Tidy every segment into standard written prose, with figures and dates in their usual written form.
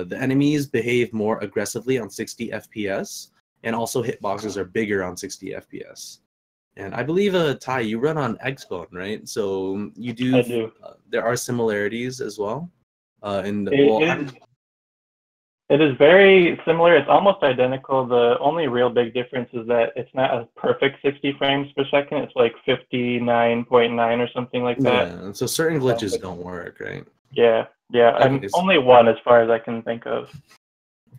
The enemies behave more aggressively on 60 FPS, and also hitboxes are bigger on 60 FPS. And I believe, Ty, you run on Xbone, right? So you do. I do. There are similarities as well. It is very similar. It's almost identical. The only real big difference is that it's not a perfect 60 frames per second. It's like 59.9 or something like that. Yeah, so certain glitches don't work, right? Yeah. Okay, only one as far as I can think of.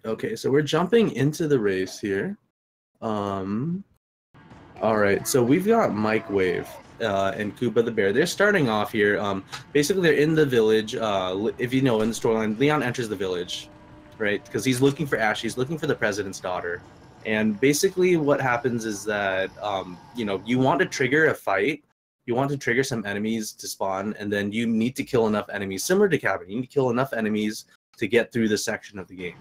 Okay, so we're jumping into the race here. All right, so we've got Mike Wave and KuBaTheBear. They're starting off here. Basically, they're in the village. If you know, in the storyline, Leon enters the village, right? Because he's looking for Ash. He's looking for the president's daughter. And basically, what happens is that you want to trigger a fight. You want to trigger some enemies to spawn, and then you need to kill enough enemies. Similar to Cabin, you need to kill enough enemies to get through this section of the game.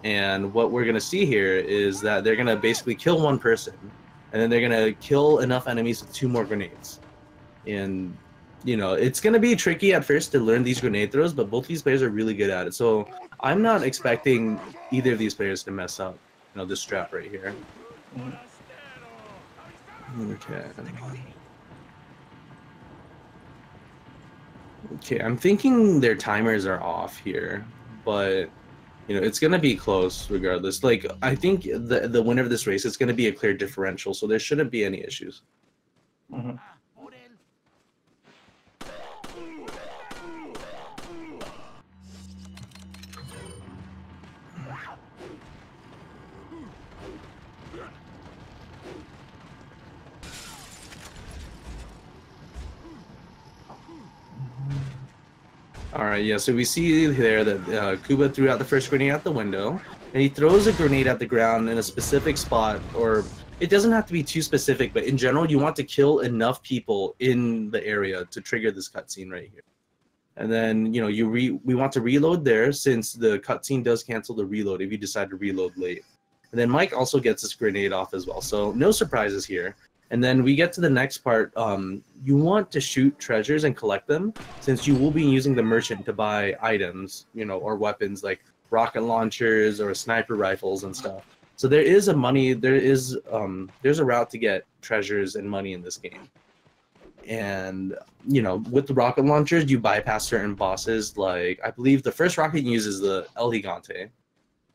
And what we're going to see here is that they're going to basically kill one person, and then they're going to kill enough enemies with 2 more grenades. And, it's going to be tricky at first to learn these grenade throws, but both these players are really good at it. So I'm not expecting either of these players to mess up, this strat right here. Okay. Okay, I'm thinking their timers are off here, but it's gonna be close regardless. Like, I think the winner of this race is gonna be a clear differential, so there shouldn't be any issues. Mm-hmm. All right, yeah, so we see there that Kuba threw out the first grenade out the window, and he throws a grenade at the ground in a specific spot, or it doesn't have to be too specific, but in general, you want to kill enough people in the area to trigger this cutscene right here. And then, we want to reload there, since the cutscene does cancel the reload if you decide to reload late. And then Mike also gets this grenade off as well, so no surprises here. And then we get to the next part. You want to shoot treasures and collect them, since you will be using the merchant to buy items, or weapons like rocket launchers or sniper rifles and stuff. So there's a route to get treasures and money in this game. And with the rocket launchers, you bypass certain bosses. Like, I believe the first rocket you use is the El Gigante.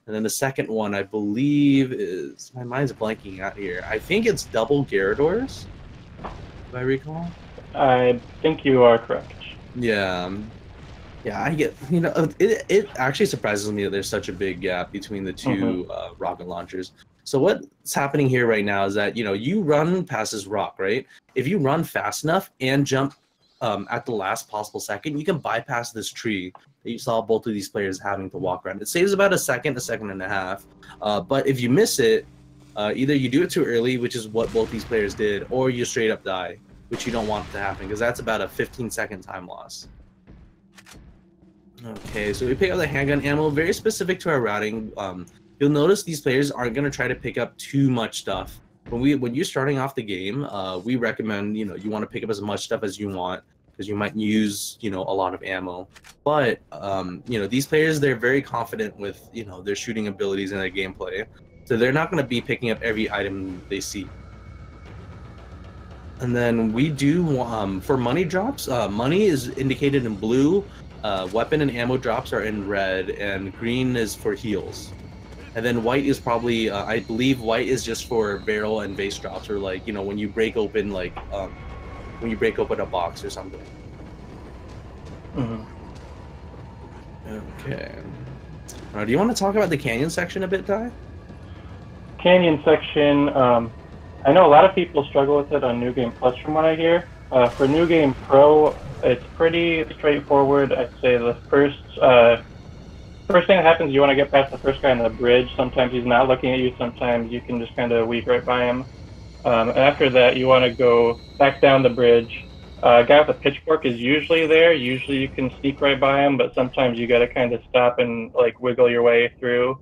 And then the second one, I believe, is... My mind's blanking out here. I think it's double Gyarados, if I recall. I think you are correct. Yeah. Yeah, I get... It actually surprises me that there's such a big gap between the two rocket launchers. So what's happening here right now is that, you run past this rock, right? If you run fast enough and jump at the last possible second, you can bypass this tree that you saw both of these players having to walk around. It saves about a second and a half. But if you miss it, either you do it too early, which is what both these players did, or you straight up die, which you don't want to happen, because that's about a 15-second time loss. Okay, so we pick up the handgun ammo, very specific to our routing. You'll notice these players aren't going to try to pick up too much stuff. When you're starting off the game, we recommend, you want to pick up as much stuff as you want, because you might use, a lot of ammo. But, these players, they're very confident with, their shooting abilities and their gameplay. So they're not going to be picking up every item they see. And then we do, for money drops, money is indicated in blue, weapon and ammo drops are in red, and green is for heals. And then white is probably, I believe white is just for barrel and base drops, or like, when you break open, like, when you break open a box or something. Okay. Do you want to talk about the canyon section a bit, Ty? Canyon section, I know a lot of people struggle with it on New Game Plus from what I hear. For New Game Pro, it's pretty straightforward. I'd say the first thing that happens, you want to get past the first guy on the bridge. Sometimes he's not looking at you, sometimes you can just kind of weave right by him. And after that, you want to go back down the bridge. A guy with a pitchfork is usually there. Usually you can sneak right by him, but sometimes you got to kind of stop and like wiggle your way through.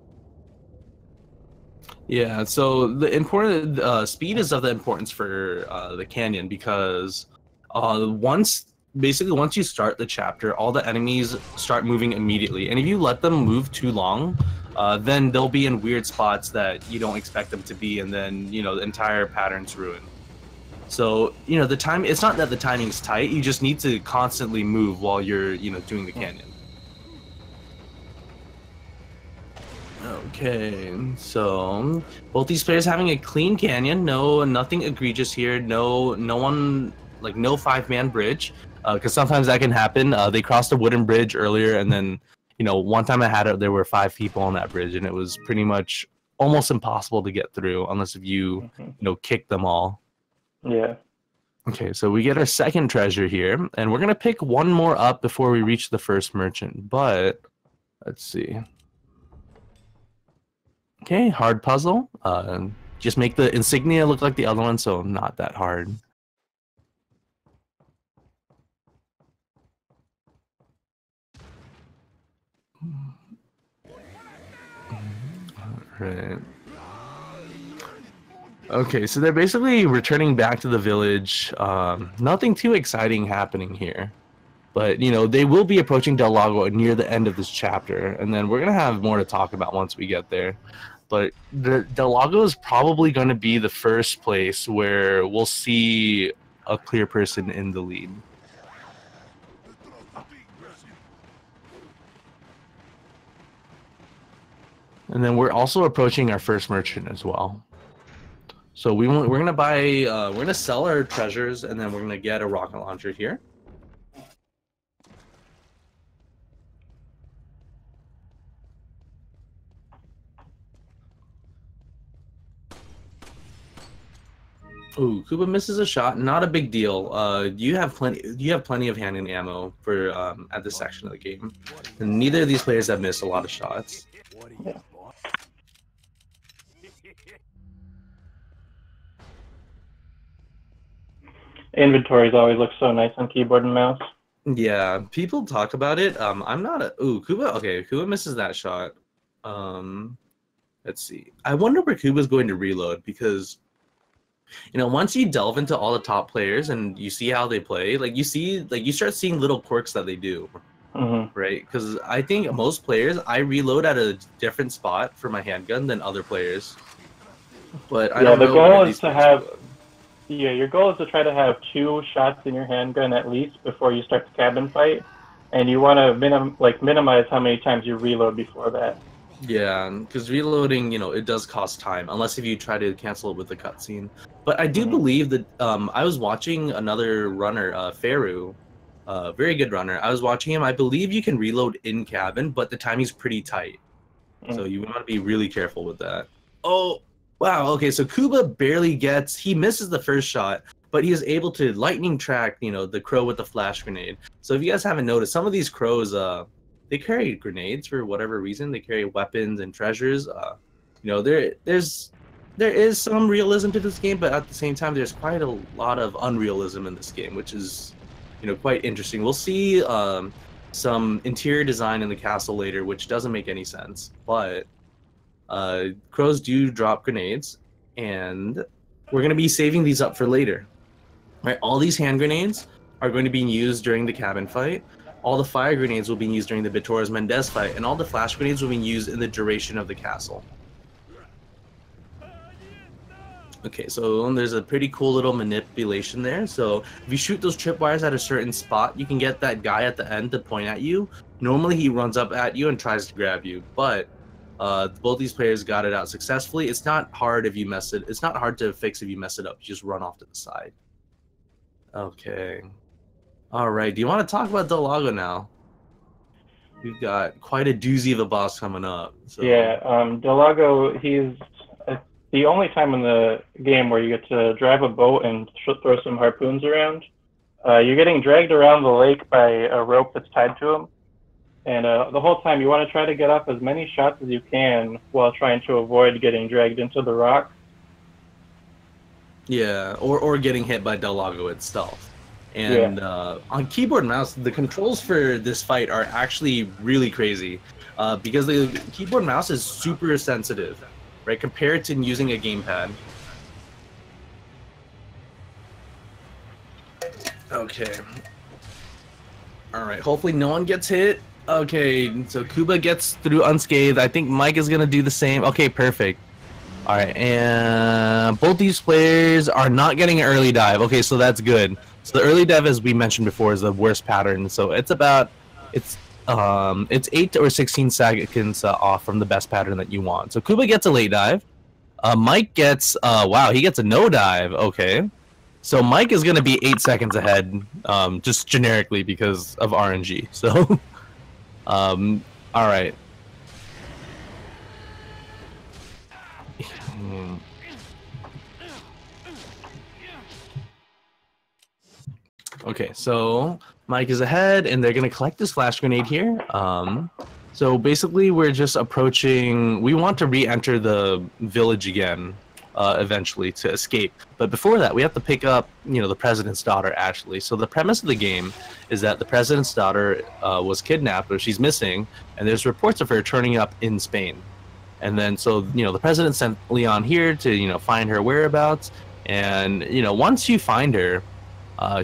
Yeah, so the important speed is of the importance for the canyon, because once basically once you start the chapter, all the enemies start moving immediately, and if you let them move too long, then they'll be in weird spots that you don't expect them to be, and then the entire pattern's ruined. So the time, it's not that the timing's tight, you just need to constantly move while you're doing the canyon. Okay, so both these players having a clean canyon, nothing egregious here, no one, like no 5-man bridge, because sometimes that can happen. They crossed a wooden bridge earlier, and then one time I had it, there were 5 people on that bridge, and it was pretty much almost impossible to get through unless if you kick them all. Yeah. Okay, so we get our second treasure here, and we're gonna pick one more up before we reach the first merchant, but let's see. Okay, hard puzzle. Just make the insignia look like the other one, so not that hard. Alright. Okay, so they're basically returning back to the village. Nothing too exciting happening here. But, they will be approaching Del Lago near the end of this chapter, and then we're going to have more to talk about once we get there. But Del Lago is probably going to be the first place where we'll see a clear person in the lead. And then we're also approaching our first merchant as well. So we're gonna sell our treasures, and then we're gonna get a rocket launcher here. Ooh, Kuba misses a shot. Not a big deal. You have plenty of hand and ammo for at this section of the game. And neither of these players have missed a lot of shots. Yeah. Inventories always look so nice on keyboard and mouse. Yeah, people talk about it. I'm not a Kuba. Okay, Kuba misses that shot. Let's see. I wonder where Kuba's going to reload, because once you delve into all the top players and you see how they play, you start seeing little quirks that they do, right? Because I think most players, I reload at a different spot for my handgun than other players. But I don't know. The goal is to have. Yeah, your goal is to try to have 2 shots in your handgun at least before you start the cabin fight, and you want to minimize how many times you reload before that. Yeah, because reloading, it does cost time, unless if you try to cancel it with the cutscene. But I do believe that I was watching another runner, Faru, very good runner. I was watching him. I believe you can reload in cabin, but the timing's pretty tight, so you want to be really careful with that. Oh. Wow, okay, so Kuba he misses the first shot, but he is able to lightning track, the crow with the flash grenade. So if you guys haven't noticed, some of these crows, they carry grenades for whatever reason. They carry weapons and treasures. There is some realism to this game, but at the same time, there's quite a lot of unrealism in this game, which is, quite interesting. We'll see some interior design in the castle later, which doesn't make any sense, but crows do drop grenades, and we're going to be saving these up for later. Right, all these hand grenades are going to be used during the cabin fight. All the fire grenades will be used during the Bitores Mendez fight, and all the flash grenades will be used in the duration of the castle. Okay, so there's a pretty cool little manipulation there. So if you shoot those tripwires at a certain spot, you can get that guy at the end to point at you. Normally he runs up at you and tries to grab you, but both these players got it out successfully. It's not hard if you mess it. It's not hard to fix if you mess it up. You just run off to the side. Okay. All right. Do you want to talk about Del Lago now? We've got quite a doozy of a boss coming up. So. Yeah. Del Lago. He's the only time in the game where you get to drive a boat and throw some harpoons around. You're getting dragged around the lake by a rope that's tied to him. And the whole time you want to try to get off as many shots as you can while trying to avoid getting dragged into the rock. Yeah, or getting hit by Del Lago itself. And on keyboard and mouse, the controls for this fight are actually really crazy because the keyboard and mouse is super sensitive, right, compared to using a gamepad. Okay. All right, hopefully no one gets hit. Okay, so Kuba gets through unscathed. I think Mike is gonna do the same. Okay, perfect. All right, and both these players are not getting an early dive. Okay, so that's good. So the early dive, as we mentioned before, is the worst pattern. So it's 8 or 16 seconds off from the best pattern that you want. So Kuba gets a late dive. Mike gets wow, he gets a no dive. Okay. So Mike is going to be 8 seconds ahead, just generically because of RNG. So, all right. Okay, so Mike is ahead, and they're going to collect this flash grenade here. So basically, we're just approaching. We want to re-enter the village again. Eventually to escape, but before that we have to pick up the president's daughter, Ashley. So the premise of the game is that the president's daughter was kidnapped, or she's missing, and there's reports of her turning up in Spain. And then so the president sent Leon here to find her whereabouts, and once you find her,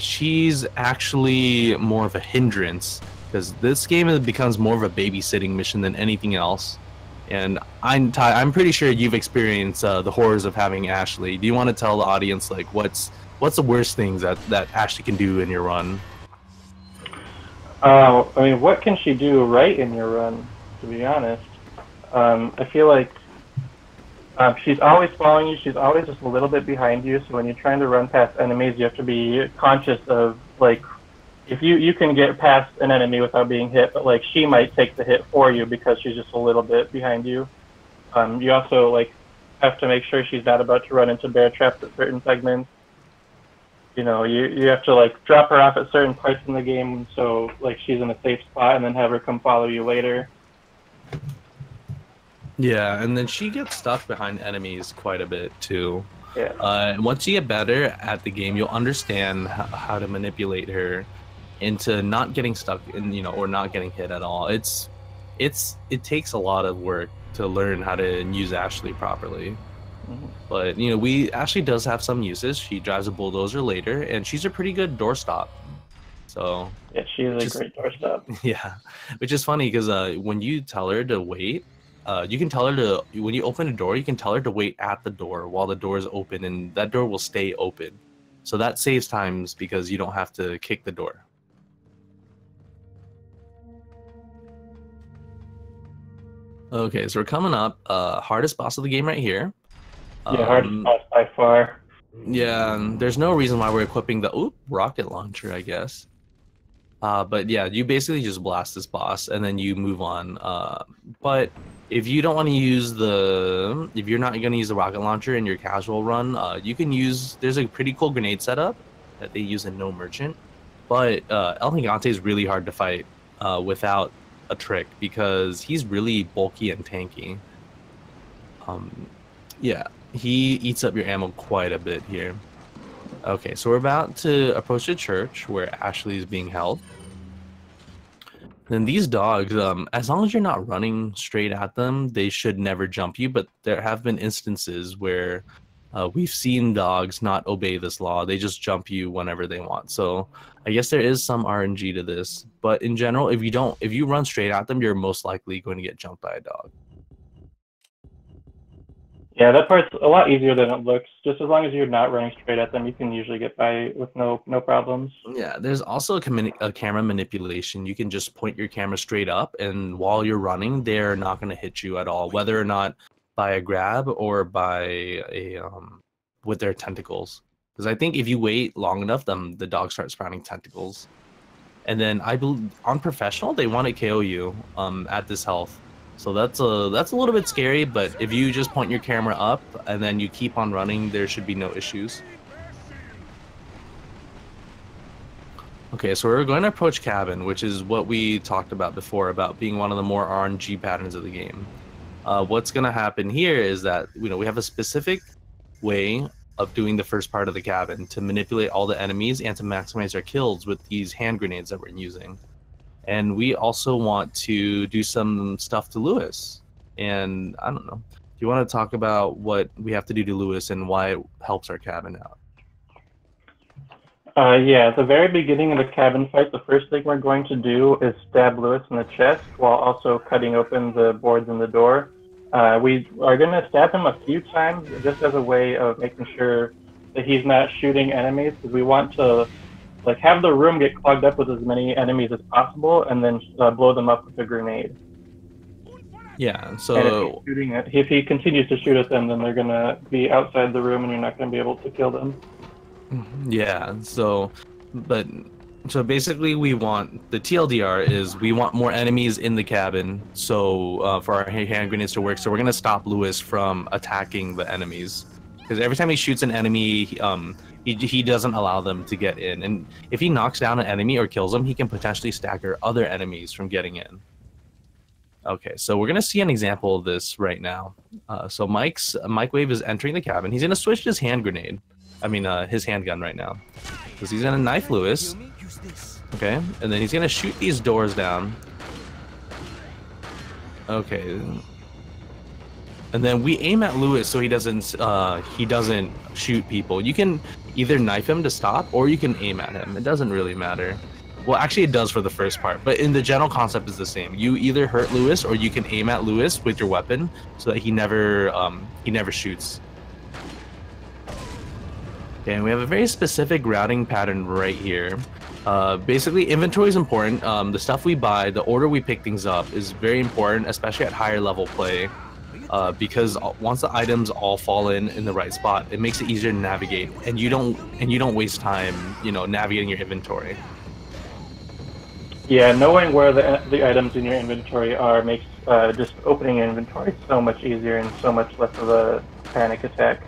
she's actually more of a hindrance, because this game becomes more of a babysitting mission than anything else. And I'm pretty sure you've experienced the horrors of having Ashley. Do you want to tell the audience like what's the worst things that Ashley can do in your run? I mean, what can she do right in your run? To be honest, I feel like she's always following you. She's always just a little bit behind you. So when you're trying to run past enemies, you have to be conscious of like, if you can get past an enemy without being hit, but like she might take the hit for you because she's just a little bit behind you. You also like have to make sure she's not about to run into bear traps at certain segments. You have to like drop her off at certain parts in the game, so like she's in a safe spot, and then have her come follow you later. Yeah, and then she gets stuck behind enemies quite a bit too. Yeah. Once you get better at the game, you'll understand how to manipulate her into not getting stuck in, or not getting hit at all. It takes a lot of work to learn how to use Ashley properly. Mm-hmm. But Ashley does have some uses. She drives a bulldozer later, and she's a pretty good doorstop. So yeah, she's a great doorstop. Yeah, which is funny because when you tell her to wait, you can tell her to, when you open a door, you can tell her to wait at the door while the door is open, and that door will stay open. So that saves times because you don't have to kick the door. Okay, so we're coming up. Hardest boss of the game right here. Yeah, hardest boss by far. Yeah, there's no reason why we're equipping the rocket launcher, I guess. But yeah, you basically just blast this boss and then you move on. But if you don't want to use if you're not going to use the rocket launcher in your casual run, you can use, there's a pretty cool grenade setup that they use in No Merchant. But El Gigante is really hard to fight without a trick because he's really bulky and tanky. Yeah, he eats up your ammo quite a bit here. Okay, so we're about to approach the church where Ashley is being held. Then these dogs, as long as you're not running straight at them, they should never jump you. But there have been instances where we've seen dogs not obey this law. They just jump you whenever they want. So I guess there is some RNG to this. But in general, if you run straight at them, you're most likely going to get jumped by a dog. Yeah, that part's a lot easier than it looks. Just as long as you're not running straight at them, you can usually get by with no problems. Yeah, there's also a camera manipulation. You can just point your camera straight up, and while you're running, they're not going to hit you at all, whether or not by a grab or by a with their tentacles. Because I think if you wait long enough, the dog starts sprouting tentacles. And then I believe on professional, they want to KO you at this health. So that's a little bit scary, but if you just point your camera up and then you keep on running, there should be no issues. Okay, so we're going to approach cabin, which is what we talked about before, about being one of the more RNG patterns of the game. What's going to happen here is that we have a specific way of doing the first part of the cabin to manipulate all the enemies and to maximize our kills with these hand grenades that we're using. And we also want to do some stuff to Lewis. And I don't know. Do you want to talk about what we have to do to Lewis and why it helps our cabin out? Yeah, at the very beginning of the cabin fight, the first thing we're going to do is stab Lewis in the chest while also cutting open the boards in the door. We are going to stab him a few times just as a way of making sure that he's not shooting enemies, because we want to like have the room get clogged up with as many enemies as possible, and then blow them up with a grenade. Yeah. And So if he continues to shoot at them, then they're gonna be outside the room, and you're not gonna be able to kill them. yeah. So basically, we want the TLDR is we want more enemies in the cabin. So for our hand grenades to work, so we're gonna stop Lewis from attacking the enemies, because every time he shoots an enemy, he doesn't allow them to get in, and if he knocks down an enemy or kills them, he can potentially stagger other enemies from getting in. Okay, so we're gonna see an example of this right now. So Mike Wave is entering the cabin. He's gonna switch his hand grenade. I mean, his handgun right now, because he's gonna knife Lewis. Okay, and then he's gonna shoot these doors down. Okay, and then we aim at Lewis so he doesn't shoot people. You can either knife him to stop, or you can aim at him. It doesn't really matter. Well, actually, it does for the first part, but in the general concept is the same. You either hurt Lewis, or you can aim at Lewis with your weapon so that he never shoots. Okay, and we have a very specific routing pattern right here. Basically, inventory is important. The stuff we buy, the order we pick things up is very important, especially at higher level play, because once the items all fall in the right spot, it makes it easier to navigate, and you don't waste time, navigating your inventory. Yeah, knowing where the items in your inventory are makes just opening your inventory so much easier and so much less of a panic attack.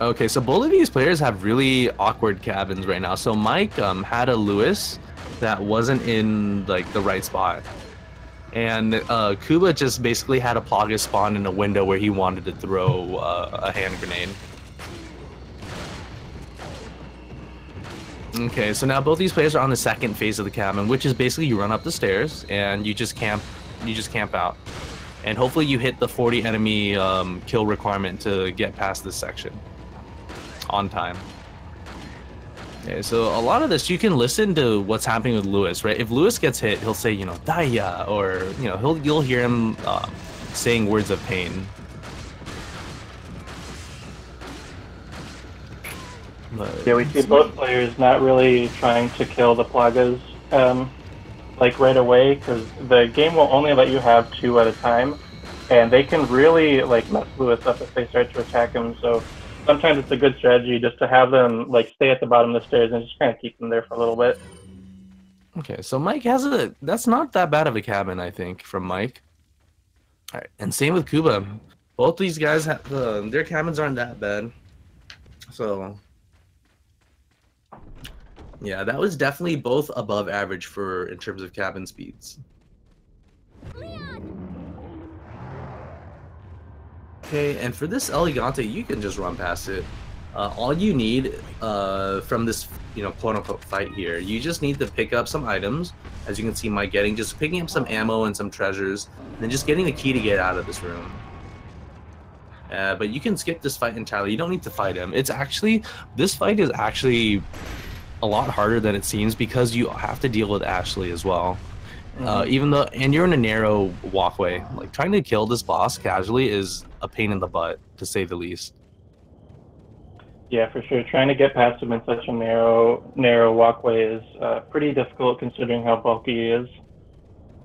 Okay, so both of these players have really awkward cabins right now. So Mike had a Lewis that wasn't in like the right spot, and Kuba just basically had a Plaga spawn in a window where he wanted to throw a hand grenade. Okay, so now both these players are on the second phase of the cabin, which is basically you run up the stairs and you just camp out, and hopefully you hit the 40 enemy kill requirement to get past this section on time. Okay, so a lot of this you can listen to what's happening with Lewis, right? If Lewis gets hit, he'll say, Daya, or you'll hear him saying words of pain. But yeah, we see both players not really trying to kill the Plagas like right away, because the game will only let you have 2 at a time, and they can really like mess Lewis up if they start to attack him. So sometimes it's a good strategy just to have them like stay at the bottom of the stairs and just kind of keep them there for a little bit. Okay, so Mike has that's not that bad of a cabin, I think, from Mike. All right, and same with Kuba. Both these guys have their cabins aren't that bad. So yeah, that was definitely both above average in terms of cabin speeds. Okay, and for this Elegante, you can just run past it. All you need from this, quote-unquote fight here, you just need to pick up some items, as you can see Mike getting, just picking up some ammo and some treasures, and then just getting the key to get out of this room. But you can skip this fight entirely. You don't need to fight him. This fight is actually a lot harder than it seems, because you have to deal with Ashley as well. And you're in a narrow walkway. Like, trying to kill this boss casually is a pain in the butt, to say the least. Yeah, for sure. Trying to get past him in such a narrow walkway is pretty difficult, considering how bulky he is.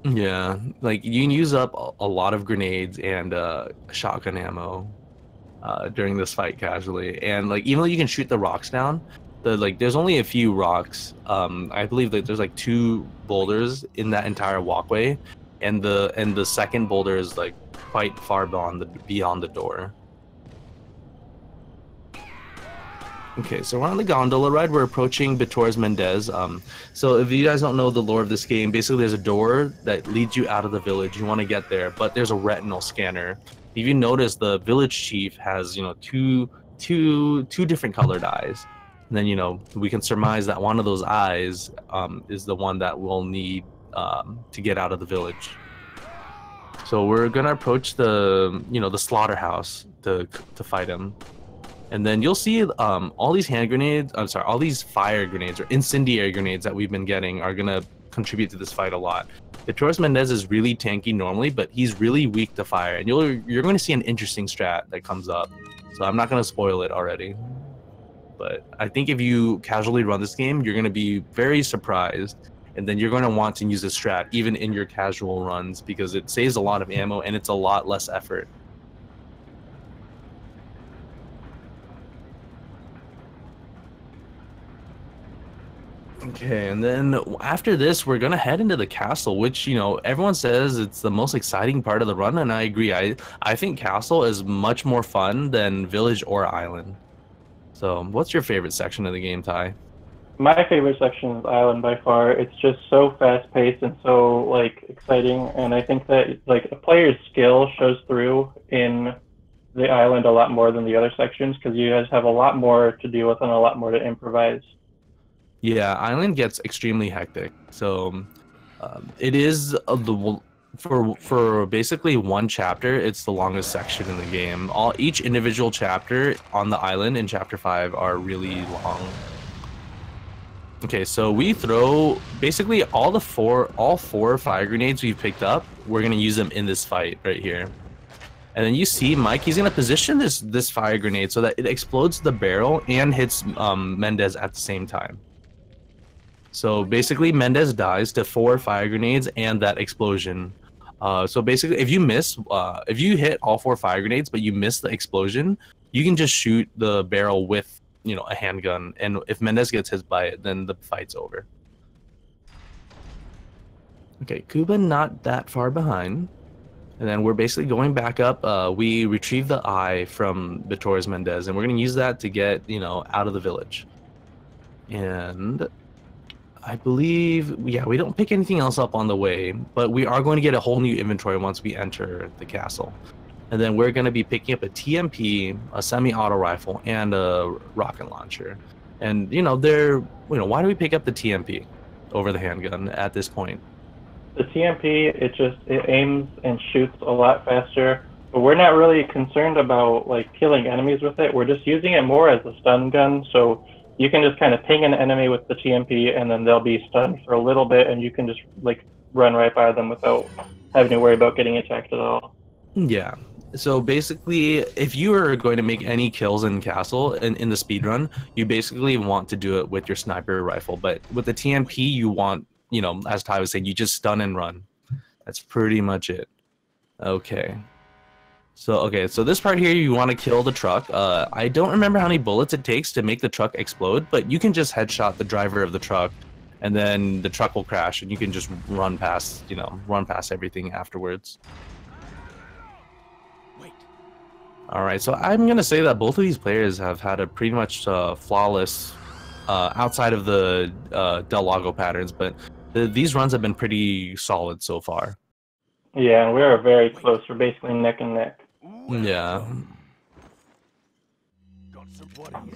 Yeah, like you can use up a lot of grenades and shotgun ammo during this fight casually, and like even though you can shoot the rocks down, there's only a few rocks. I believe that there's like 2 boulders in that entire walkway, and the second boulder is like quite far beyond the door. Okay, so we're on the gondola ride. We're approaching Bitores Mendez. So if you guys don't know the lore of this game, basically there's a door that leads you out of the village. You want to get there, but there's a retinal scanner. If you notice, the village chief has two different colored eyes. And then we can surmise that one of those eyes is the one that we'll need to get out of the village. So we're gonna approach the slaughterhouse to fight him. And then you'll see all these hand grenades, I'm sorry, all these fire grenades or incendiary grenades that we've been getting are going to contribute to this fight a lot. Torres Mendez is really tanky normally, but he's really weak to fire. And you're going to see an interesting strat that comes up. So I'm not going to spoil it already. But I think if you casually run this game, you're going to be very surprised. And then you're going to want to use this strat even in your casual runs because it saves a lot of ammo and it's a lot less effort. Okay, and then after this, we're gonna head into the castle, which, you know, everyone says it's the most exciting part of the run, and I agree. I think castle is much more fun than village or island. So, what's your favorite section of the game, Ty? My favorite section is island by far. It's just so fast paced and so like exciting, and I think that like a player's skill shows through in the island a lot more than the other sections because you guys have a lot more to deal with and a lot more to improvise. Yeah, island gets extremely hectic. So, it is for basically one chapter. It's the longest section in the game. Each individual chapter on the island in chapter 5 are really long. Okay, so we throw basically all four fire grenades we've picked up. We're gonna use them in this fight right here. And then you see Mike, he's gonna position this fire grenade so that it explodes the barrel and hits Mendez at the same time. So basically Mendez dies to 4 fire grenades and that explosion. So basically if you hit all 4 fire grenades but you miss the explosion, you can just shoot the barrel with, you know, a handgun, and if Mendez gets hit by it, then the fight's over. Okay, Kuba not that far behind. And then we're basically going back up. We retrieve the eye from the Torres Mendez, and we're going to use that to get, you know, out of the village. And I believe, yeah, we don't pick anything else up on the way, but we are going to get a whole new inventory once we enter the castle. And then we're going to be picking up a TMP, a semi-auto rifle, and a rocket launcher. And, you know, why do we pick up the TMP over the handgun at this point? The TMP, it aims and shoots a lot faster, but we're not really concerned about like killing enemies with it. We're just using it more as a stun gun, so you can just kind of ping an enemy with the TMP, and then they'll be stunned for a little bit, and you can just like run right by them without having to worry about getting attacked at all. Yeah. So basically, if you are going to make any kills in Castle in the speedrun, you basically want to do it with your sniper rifle. But with the TMP, you want, you know, as Ty was saying, you just stun and run. That's pretty much it. Okay. So this part here, you want to kill the truck. I don't remember how many bullets it takes to make the truck explode, but you can just headshot the driver of the truck, and then the truck will crash, and you can just run past everything afterwards. All right, so I'm gonna say that both of these players have had a pretty much flawless, outside of the Del Lago patterns, but these runs have been pretty solid so far. Yeah, and we are very close. We're basically neck and neck. Yeah.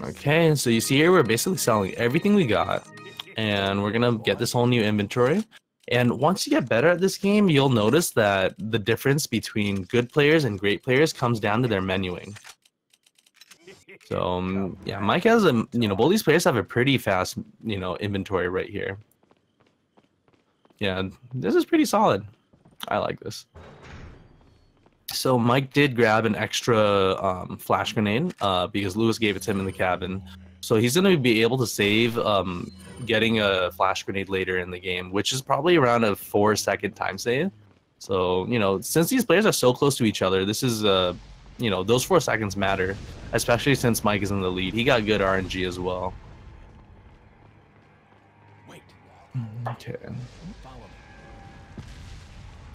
Okay, so you see here we're basically selling everything we got, and we're gonna get this whole new inventory. And once you get better at this game, you'll notice that the difference between good players and great players comes down to their menuing. So yeah, Mike has both these players have a pretty fast, inventory right here. Yeah, this is pretty solid. I like this. So Mike did grab an extra flash grenade because Lewis gave it to him in the cabin. So he's going to be able to save getting a flash grenade later in the game, which is probably around a 4-second time save. So, since these players are so close to each other, this is, those 4 seconds matter, especially since Mike is in the lead. He got good RNG as well. Okay.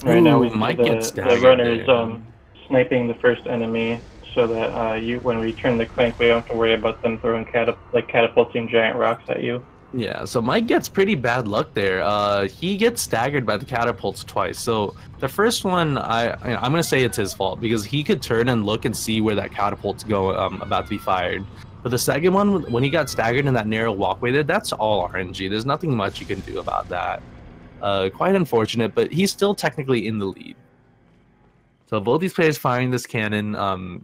Right now, Mike gets the runners sniping the first enemy, so that when we turn the crank, we don't have to worry about them throwing catapulting giant rocks at you. Yeah, so Mike gets pretty bad luck there. He gets staggered by the catapults twice. So the first one, I'm gonna say it's his fault because he could turn and look and see where that catapult's about to be fired. But the second one, when he got staggered in that narrow walkway there, that's all RNG. There's nothing much you can do about that. Quite unfortunate, but he's still technically in the lead. So both these players firing this cannon.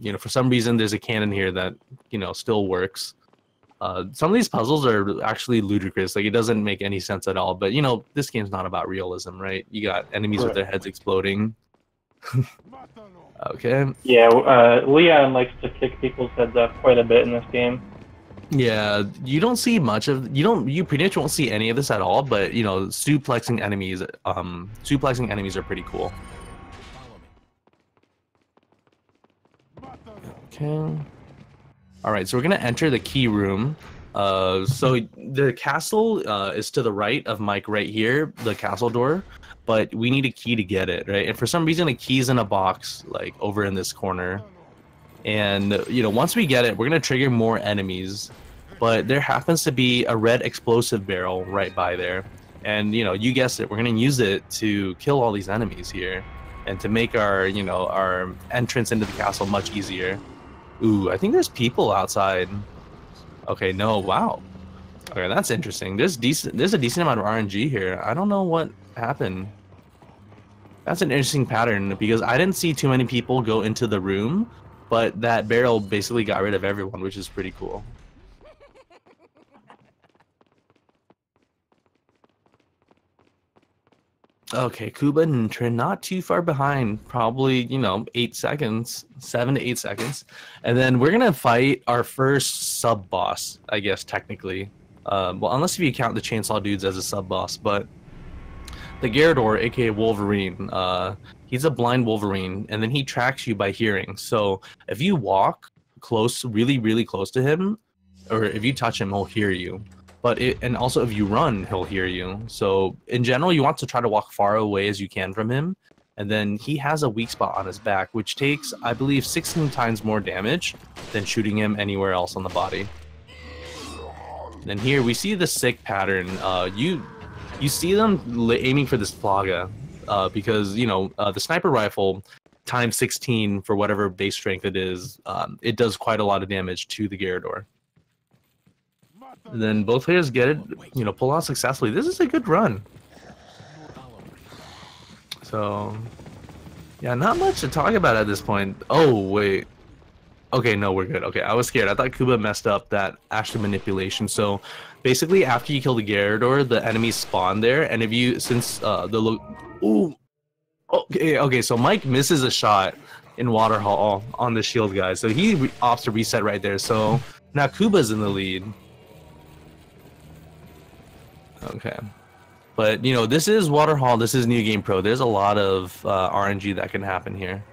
You know, for some reason there's a cannon here that, you know, still works. Some of these puzzles are actually ludicrous. Like, it doesn't make any sense at all. But, you know, this game's not about realism, right? You got enemies with their heads exploding. Okay. Yeah, Leon likes to kick people's heads off quite a bit in this game. Yeah, you don't see much of you pretty much won't see any of this at all, but you know, suplexing enemies are pretty cool. Okay. All right, so we're gonna enter the key room. So the castle is to the right of Mike right here, the castle door, but we need a key to get it, right? And for some reason, a key's in a box like over in this corner. And you know, once we get it, we're gonna trigger more enemies, but there happens to be a red explosive barrel right by there, and you know, you guessed it, we're gonna use it to kill all these enemies here and to make our, you know, our entrance into the castle much easier. Ooh, I think there's people outside. Okay, no, wow. Okay, that's interesting. There's a decent amount of RNG here. I don't know what happened. That's an interesting pattern because I didn't see too many people go into the room, but that barrel basically got rid of everyone, which is pretty cool. Okay, Kuba and Trin not too far behind, probably, you know, 8 seconds, 7 to 8 seconds. And then we're gonna fight our first sub boss, I guess, technically. Well, unless if you count the chainsaw dudes as a sub boss, but the Gyarados, aka Wolverine, he's a blind Wolverine, and then he tracks you by hearing. So if you walk close, really, really close to him, or if you touch him, he'll hear you. And also if you run, he'll hear you. So in general, you want to try to walk far away as you can from him. And then he has a weak spot on his back, which takes, I believe, 16 times more damage than shooting him anywhere else on the body. And here we see the sick pattern. You see them aiming for this Plaga because, you know, the sniper rifle times 16 for whatever base strength it is, it does quite a lot of damage to the Gyarados. And then both players get it, you know, pull out successfully. This is a good run. So, yeah, not much to talk about at this point. Oh, wait. Okay, no, we're good. Okay, I was scared. I thought Kuba messed up that Ashley manipulation. So, basically, after you kill the Gyarados, the enemies spawn there. And if you, since ooh. Okay, so Mike misses a shot in Waterhall on the shield guy. So he opts to reset right there. So, now Kuba's in the lead. Okay, but you know, this is Waterhall, this is New Game Pro. There's a lot of RNG that can happen here.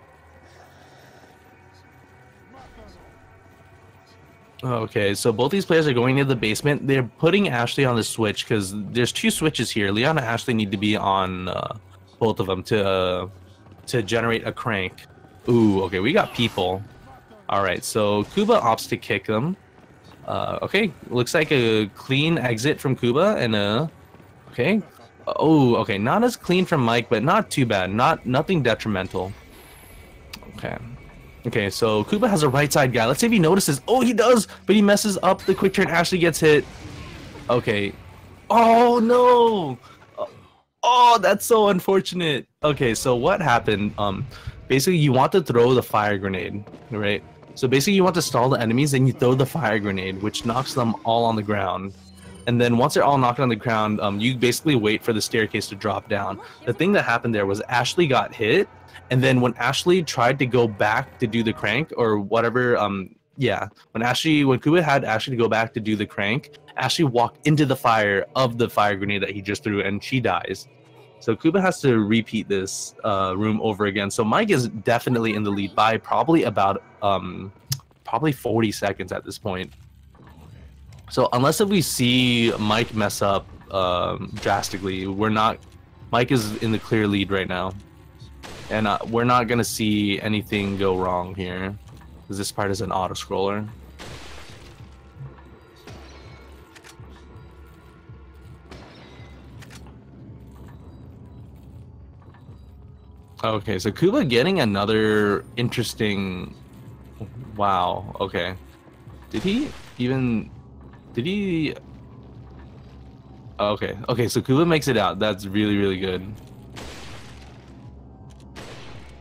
Okay, so both these players are going into the basement. They're putting Ashley on the switch because there's 2 switches here. Leon and Ashley need to be on both of them to generate a crank. Ooh, okay, we got people. All right, so Kuba opts to kick them. Okay, looks like a clean exit from Kuba and okay. Oh, okay, not as clean from Mike, but not too bad. Nothing detrimental. Okay, so Kuba has a right side guy. Let's see if he notices. Oh, he does, but he messes up the quick turn. Ashley gets hit. Okay. Oh no. Oh, that's so unfortunate. Okay, so what happened? Basically you want to throw the fire grenade, right? So basically you want to stall the enemies and you throw the fire grenade, which knocks them all on the ground. And then once they're all knocked on the ground, you basically wait for the staircase to drop down. The thing that happened there was Ashley got hit, and then when Ashley tried to go back to do the crank or whatever, when Kuba had Ashley to go back to do the crank, Ashley walked into the fire of the fire grenade that he just threw, and she dies. So Kuba has to repeat this room over again. So Mike is definitely in the lead by probably about 40 seconds at this point. So unless if we see Mike mess up drastically, Mike is in the clear lead right now. And we're not going to see anything go wrong here, because this part is an auto-scroller. Okay, so Kuba getting another interesting... Wow, okay. Did he... Okay, so Kuba makes it out. That's really, really good.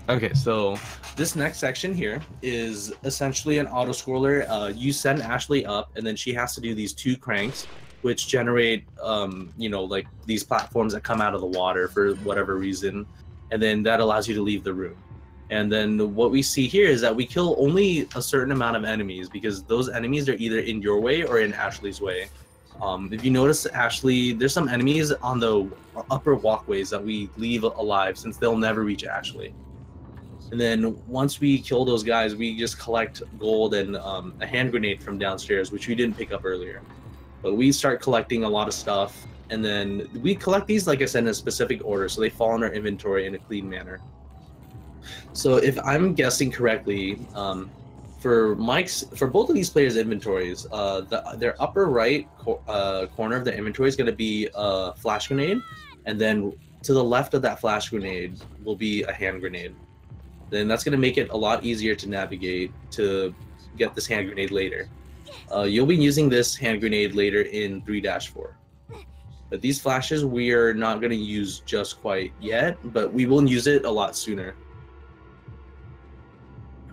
Okay, so this next section here is essentially an auto scroller. You send Ashley up, and then she has to do these 2 cranks, which generate, you know, like these platforms that come out of the water for whatever reason, and then that allows you to leave the room. And then what we see here is that we kill only a certain amount of enemies because those enemies are either in your way or in Ashley's way. If you notice, Ashley, there's some enemies on the upper walkways that we leave alive since they'll never reach Ashley. And then once we kill those guys, we just collect gold and a hand grenade from downstairs, which we didn't pick up earlier. But we start collecting a lot of stuff, and then we collect these, like I said, in a specific order, so they fall in our inventory in a clean manner. So if I'm guessing correctly, for both of these players' inventories, their upper right corner of their inventory is going to be a flash grenade, and then to the left of that flash grenade will be a hand grenade. Then that's going to make it a lot easier to navigate to get this hand grenade later. You'll be using this hand grenade later in 3-4. But these flashes we are not going to use just quite yet, but we will use it a lot sooner.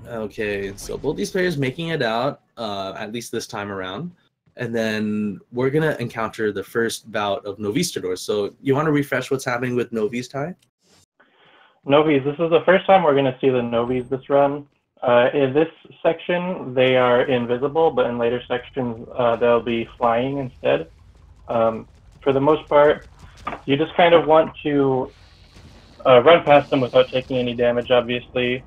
Okay, so both these players making it out, at least this time around. And then we're going to encounter the first bout of Novistadors. So you want to refresh what's happening with Novis, Ty? Novis, this is the first time we're going to see the Novis this run. In this section, they are invisible, but in later sections, they'll be flying instead. For the most part, you just kind of want to run past them without taking any damage, obviously.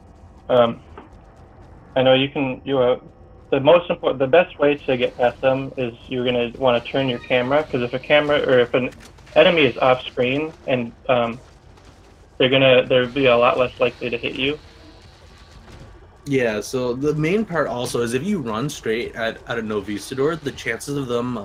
I know you can, the best way to get past them is you're going to want to turn your camera, because if an enemy is off screen and they'll be a lot less likely to hit you. Yeah, so the main part also is if you run straight at a Novistador, the chances of them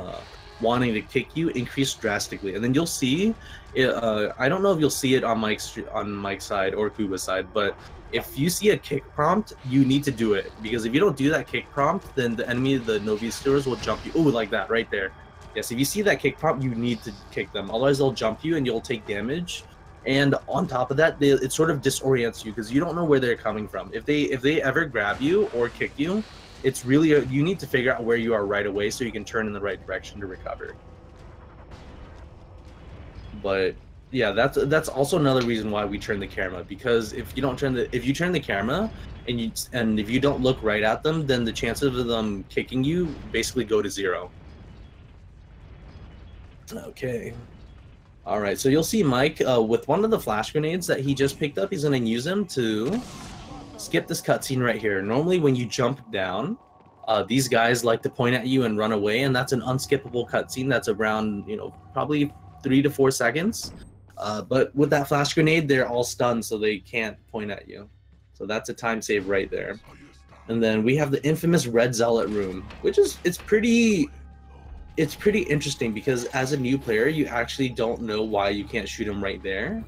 wanting to kick you increase drastically. And then you'll see, I don't know if you'll see it on Mike's side or Kuba's side, but if you see a kick prompt, you need to do it. Because if you don't do that kick prompt, then the enemy, the Novistadors, will jump you. Ooh, like that, right there. Yes, if you see that kick prompt, you need to kick them. Otherwise, they'll jump you and you'll take damage. And on top of that, it sort of disorients you because you don't know where they're coming from. If they ever grab you or kick you, it's really you need to figure out where you are right away so you can turn in the right direction to recover. But yeah, that's also another reason why we turn the camera, because if you turn the camera and if you don't look right at them, then the chances of them kicking you basically go to 0. Okay. All right, so you'll see Mike with one of the flash grenades that he just picked up. He's going to use them to skip this cutscene right here. Normally, when you jump down, these guys like to point at you and run away, and that's an unskippable cutscene. That's around, probably 3 to 4 seconds. But with that flash grenade, they're all stunned, so they can't point at you. So that's a time save right there. And then we have the infamous Red Zealot room, which it's pretty interesting because as a new player, you actually don't know why you can't shoot him right there.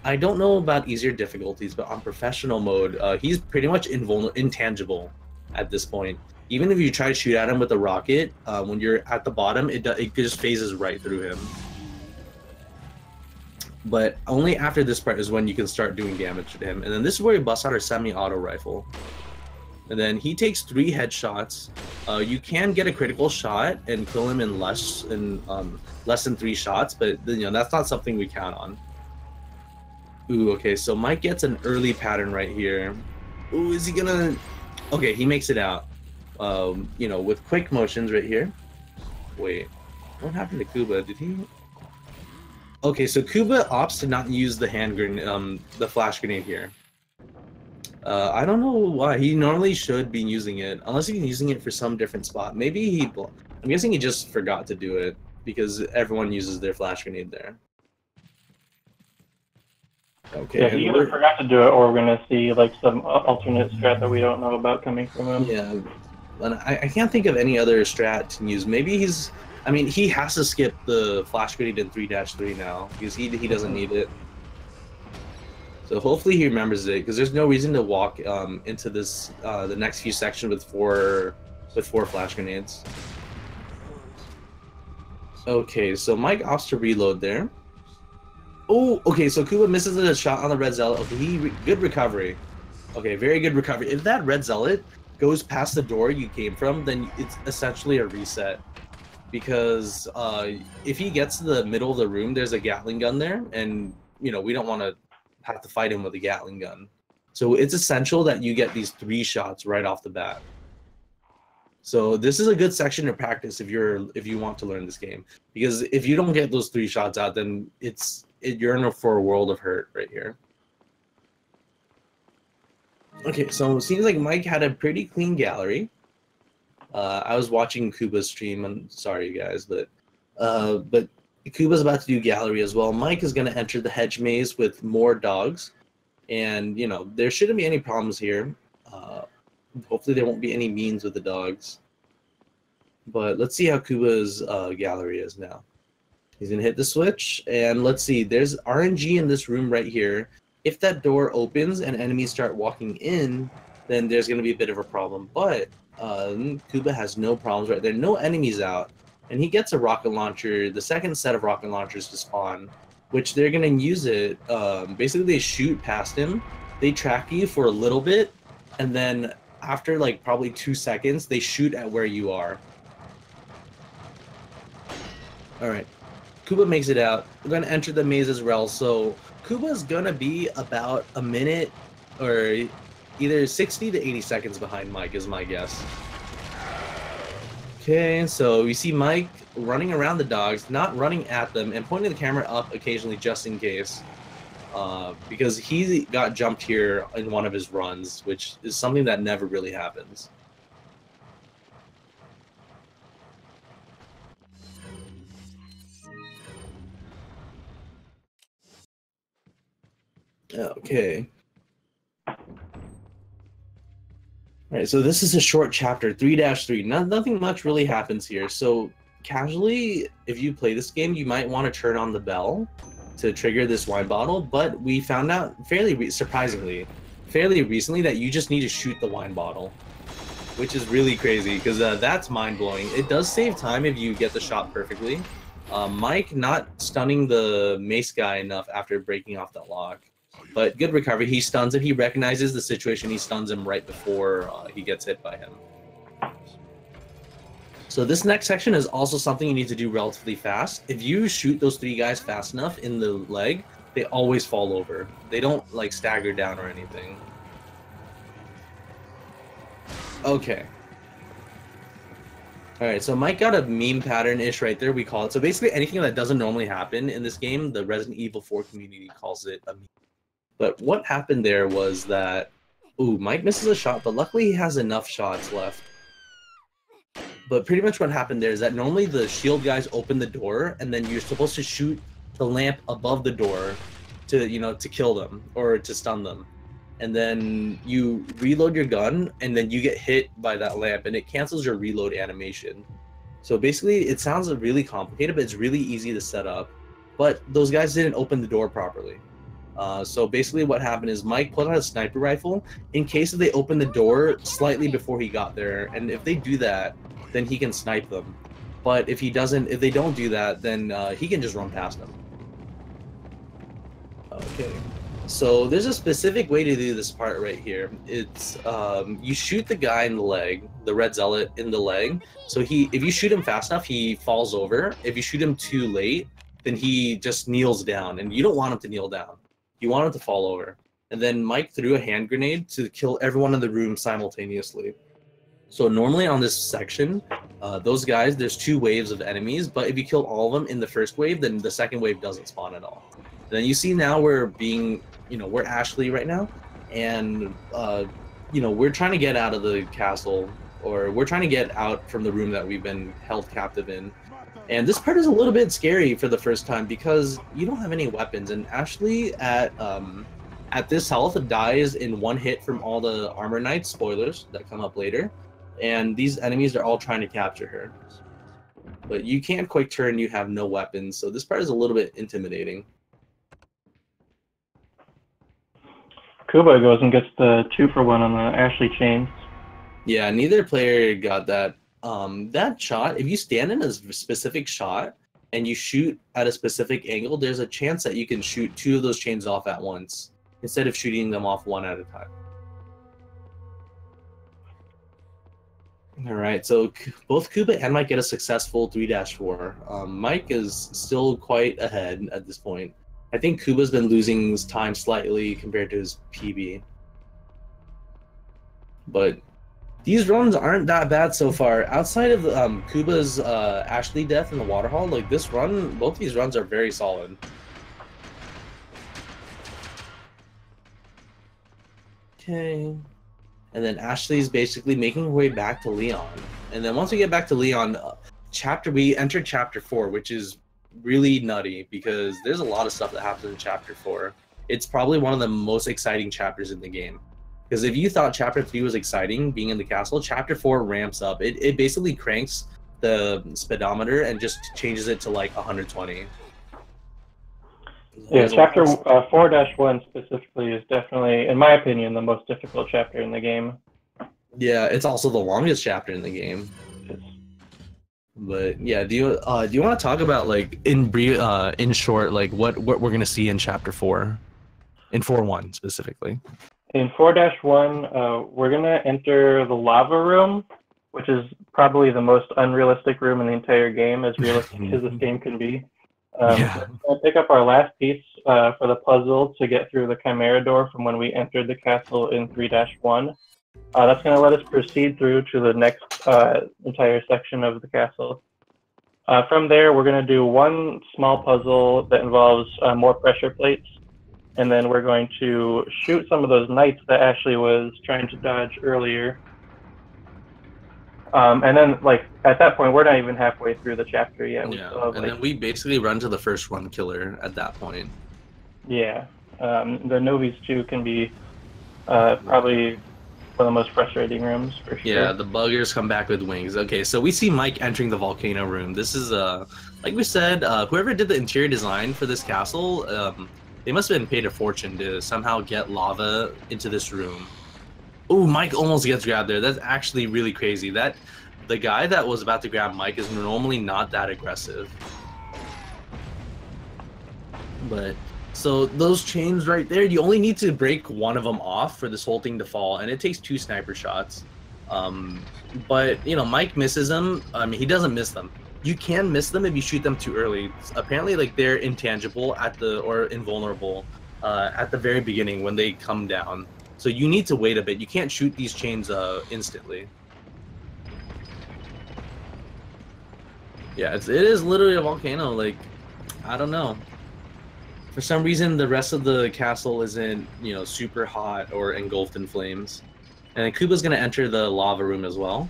I don't know about easier difficulties, but on professional mode, he's pretty much intangible at this point. Even if you try to shoot at him with a rocket, when you're at the bottom, it just phases right through him. But only after this part is when you can start doing damage to him. And then this is where we bust out our semi-auto rifle. And then he takes 3 headshots. You can get a critical shot and kill him in less than 3 shots, but that's not something we count on. Ooh, okay, so Mike gets an early pattern right here. Ooh, is he gonna? Okay, he makes it out. With quick motions right here. Wait, what happened to Kuba? Did he? Okay, so Kuba opts to not use the hand grenade, the flash grenade here. I don't know why. He normally should be using it, unless he's using it for some different spot. Maybe I'm guessing he just forgot to do it because everyone uses their flash grenade there. Okay. Yeah, he either forgot to do it, or we're gonna see like some alternate strat that we don't know about coming from him. Yeah, and I can't think of any other strat to use. Maybe he has to skip the flash grenade in 3-3 now because he doesn't need it. So hopefully he remembers it, because there's no reason to walk into this the next few sections with four flash grenades. Okay, so Mike opts to reload there. Oh, okay, so Kuba misses a shot on the Red Zealot. Okay, good recovery. Okay, very good recovery. If that red zealot goes past the door you came from, then it's essentially a reset. Because if he gets to the middle of the room, there's a Gatling gun there, and we don't want to have to fight him with a Gatling gun. So it's essential that you get these 3 shots right off the bat. So this is a good section to practice if you want to learn this game, because if you don't get those 3 shots out, then you're in for a world of hurt right here. Okay, so it seems like Mike had a pretty clean gallery. I was watching Kuba's stream. I'm sorry, you guys, but Kuba's about to do gallery as well. Mike is going to enter the hedge maze with more dogs, and there shouldn't be any problems here. Hopefully, there won't be any means with the dogs. But let's see how Kuba's gallery is now. He's going to hit the switch, and let's see. There's RNG in this room right here. If that door opens and enemies start walking in, then there's going to be a bit of a problem. But Kuba has no problems right there. No enemies out. And he gets a rocket launcher, the second set of rocket launchers to spawn, which they're going to use it. Basically, they shoot past him. They track you for a little bit. And then after like probably 2 seconds, they shoot at where you are. All right. Kuba makes it out. We're going to enter the maze as well. So Kuba's going to be about a minute or either 60 to 80 seconds behind Mike is my guess. Okay, so you see Mike running around the dogs, not running at them, and pointing the camera up occasionally just in case. Because he got jumped here in one of his runs, which is something that never really happens. Okay. All right, so this is a short chapter, 3-3. Nothing much really happens here. So casually, if you play this game, you might want to turn on the bell to trigger this wine bottle, but we found out surprisingly, fairly recently that you just need to shoot the wine bottle, which is really crazy because that's mind-blowing. It does save time if you get the shot perfectly. Mike not stunning the mace guy enough after breaking off that lock. But good recovery. He stuns him. He recognizes the situation. He stuns him right before he gets hit by him. So this next section is also something you need to do relatively fast. If you shoot those 3 guys fast enough in the leg, they always fall over. They don't like stagger down or anything. Okay. All right, so Mike got a meme pattern-ish right there, we call it. So basically anything that doesn't normally happen in this game, the Resident Evil 4 community calls it a meme. But what happened there was that, Mike misses a shot, but luckily he has enough shots left. But pretty much what happened there is that normally the shield guys open the door, and then you're supposed to shoot the lamp above the door to kill them or to stun them. And then you reload your gun, and then you get hit by that lamp, and it cancels your reload animation. So basically, it sounds really complicated, but it's really easy to set up. But those guys didn't open the door properly. So basically what happened is Mike put out a sniper rifle in case if they open the door slightly before he got there, and if they do that, then he can snipe them. But if they don't do that, then he can just run past them. Okay, so there's a specific way to do this part right here. It's you shoot the guy in the leg, the red zealot in the leg. So if you shoot him fast enough, he falls over. If you shoot him too late, then he just kneels down, and you don't want him to kneel down. You want him to fall over. And then Mike threw a hand grenade to kill everyone in the room simultaneously. So normally on this section, those guys, there's 2 waves of enemies, but if you kill all of them in the first wave, then the second wave doesn't spawn at all. And then you see now we're Ashley right now, and we're trying to get out of the castle, or we're trying to get out from the room that we've been held captive in. And this part is a little bit scary for the first time because you don't have any weapons, and Ashley at this health dies in 1 hit from all the armor knights, spoilers, that come up later. And these enemies are all trying to capture her. But you can't quick turn, you have no weapons, so this part is a little bit intimidating. Kuba goes and gets the 2-for-1 on the Ashley chains. Yeah, neither player got that. That shot, if you stand in a specific shot and you shoot at a specific angle, there's a chance that you can shoot 2 of those chains off at once instead of shooting them off 1 at a time. All right, so both Kuba and Mike get a successful 3-4. Mike is still quite ahead at this point. I think Kuba's been losing his time slightly compared to his PB. But these runs aren't that bad so far. Outside of Kuba's Ashley death in the waterhall, like this run, both these runs are very solid. Okay. And then Ashley's basically making her way back to Leon. And then once we get back to Leon, we enter Chapter 4, which is really nutty because there's a lot of stuff that happens in Chapter 4. It's probably one of the most exciting chapters in the game. Because if you thought Chapter 3 was exciting, being in the castle, Chapter 4 ramps up. It basically cranks the speedometer and just changes it to like 120. Yeah, Chapter 4-1 specifically is definitely, in my opinion, the most difficult chapter in the game. Yeah, it's also the longest chapter in the game. But yeah, do you want to talk about like in short like what we're gonna see in Chapter 4, in 4-1 specifically? In 4-1, we're gonna enter the lava room, which is probably the most unrealistic room in the entire game, as realistic as this game can be. Yeah. So we're gonna pick up our last piece for the puzzle to get through the Chimera door from when we entered the castle in 3-1. That's going to let us proceed through to the next entire section of the castle. From there, we're going to do one small puzzle that involves more pressure plates, and then we're going to shoot some of those knights that Ashley was trying to dodge earlier. And then, like, at that point, we're not even halfway through the chapter yet. Yeah, and then we basically run to the first one killer at that point. Yeah, the Novice 2 can be probably one of the most frustrating rooms, for sure. Yeah, the buggers come back with wings. Okay, so we see Mike entering the volcano room. This is, like we said, whoever did the interior design for this castle, they must have been paid a fortune to somehow get lava into this room. Ooh, Mike almost gets grabbed there. That's actually really crazy. The guy that was about to grab Mike is normally not that aggressive. But so those chains right there, you only need to break one of them off for this whole thing to fall, and it takes 2 sniper shots. But you know, Mike misses them. I mean, he doesn't miss them. You can miss them if you shoot them too early. Apparently, like they're intangible or invulnerable at the very beginning when they come down. So you need to wait a bit. You can't shoot these chains instantly. Yeah, it is literally a volcano. Like, I don't know. For some reason, the rest of the castle isn't, you know, super hot or engulfed in flames. And then Kuba's going to enter the lava room as well.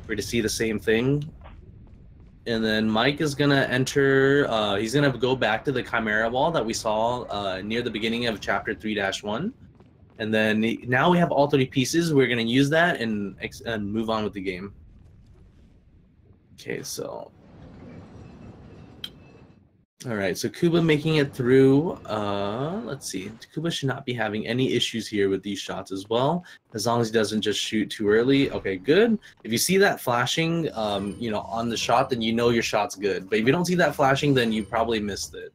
We're going to see the same thing. And then Mike is going to enter, he's going to go back to the Chimera wall that we saw near the beginning of Chapter 3-1. And then now we have all 3 pieces. We're going to use that and move on with the game. Okay, so... All right, so Kuba making it through. Let's see. Kuba should not be having any issues here with these shots as well, as long as he doesn't just shoot too early. Okay, good. If you see that flashing, you know, on the shot, then you know your shot's good. But if you don't see that flashing, then you probably missed it.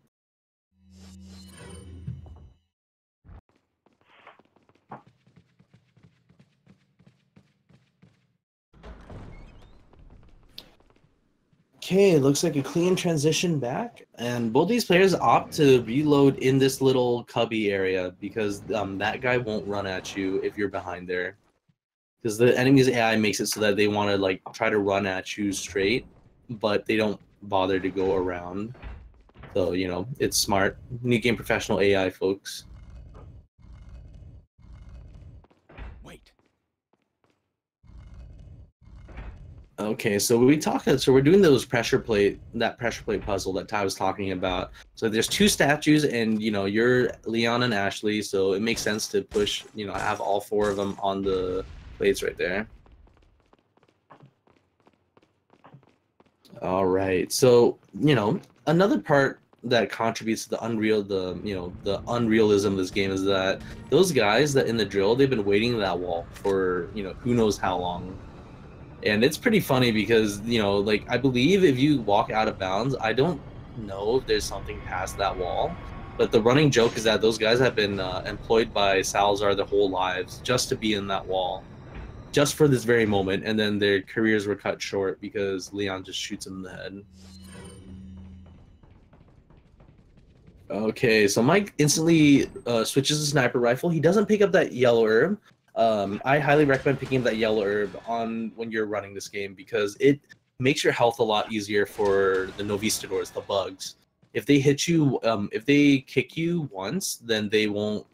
Okay, looks like a clean transition back, and both these players opt to reload in this little cubby area because that guy won't run at you if you're behind there. Because the enemy's AI makes it so that they want to like try to run at you straight, but they don't bother to go around. So, you know, it's smart. New Game Professional AI, folks. Okay, so we're doing that pressure plate puzzle that Ty was talking about. So there's 2 statues, and you know, you're Leon and Ashley, so it makes sense to push, you know, have all 4 of them on the plates right there. All right, so you know, another part that contributes to the unrealism of this game is that those guys that in the drill, they've been waiting in that wall for, you know, who knows how long. And it's pretty funny because, you know, like, I believe if you walk out of bounds, I don't know if there's something past that wall. But the running joke is that those guys have been employed by Salazar their whole lives just to be in that wall. just for this very moment, and then their careers were cut short because Leon just shoots him in the head. Okay, so Mike instantly switches to sniper rifle. He doesn't pick up that yellow herb. I highly recommend picking up that yellow herb on when you're running this game because it makes your health a lot easier for the Novistadors, the bugs. If they hit you, if they kick you once, then they won't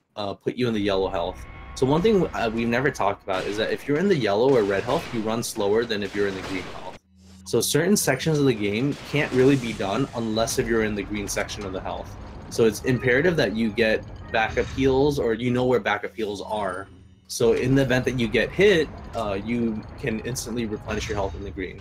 put you in the yellow health. So one thing we've never talked about is that if you're in the yellow or red health, you run slower than if you're in the green health. So certain sections of the game can't really be done unless if you're in the green section of the health. So it's imperative that you get backup heals or you know where backup heals are. So in the event that you get hit, you can instantly replenish your health in the green.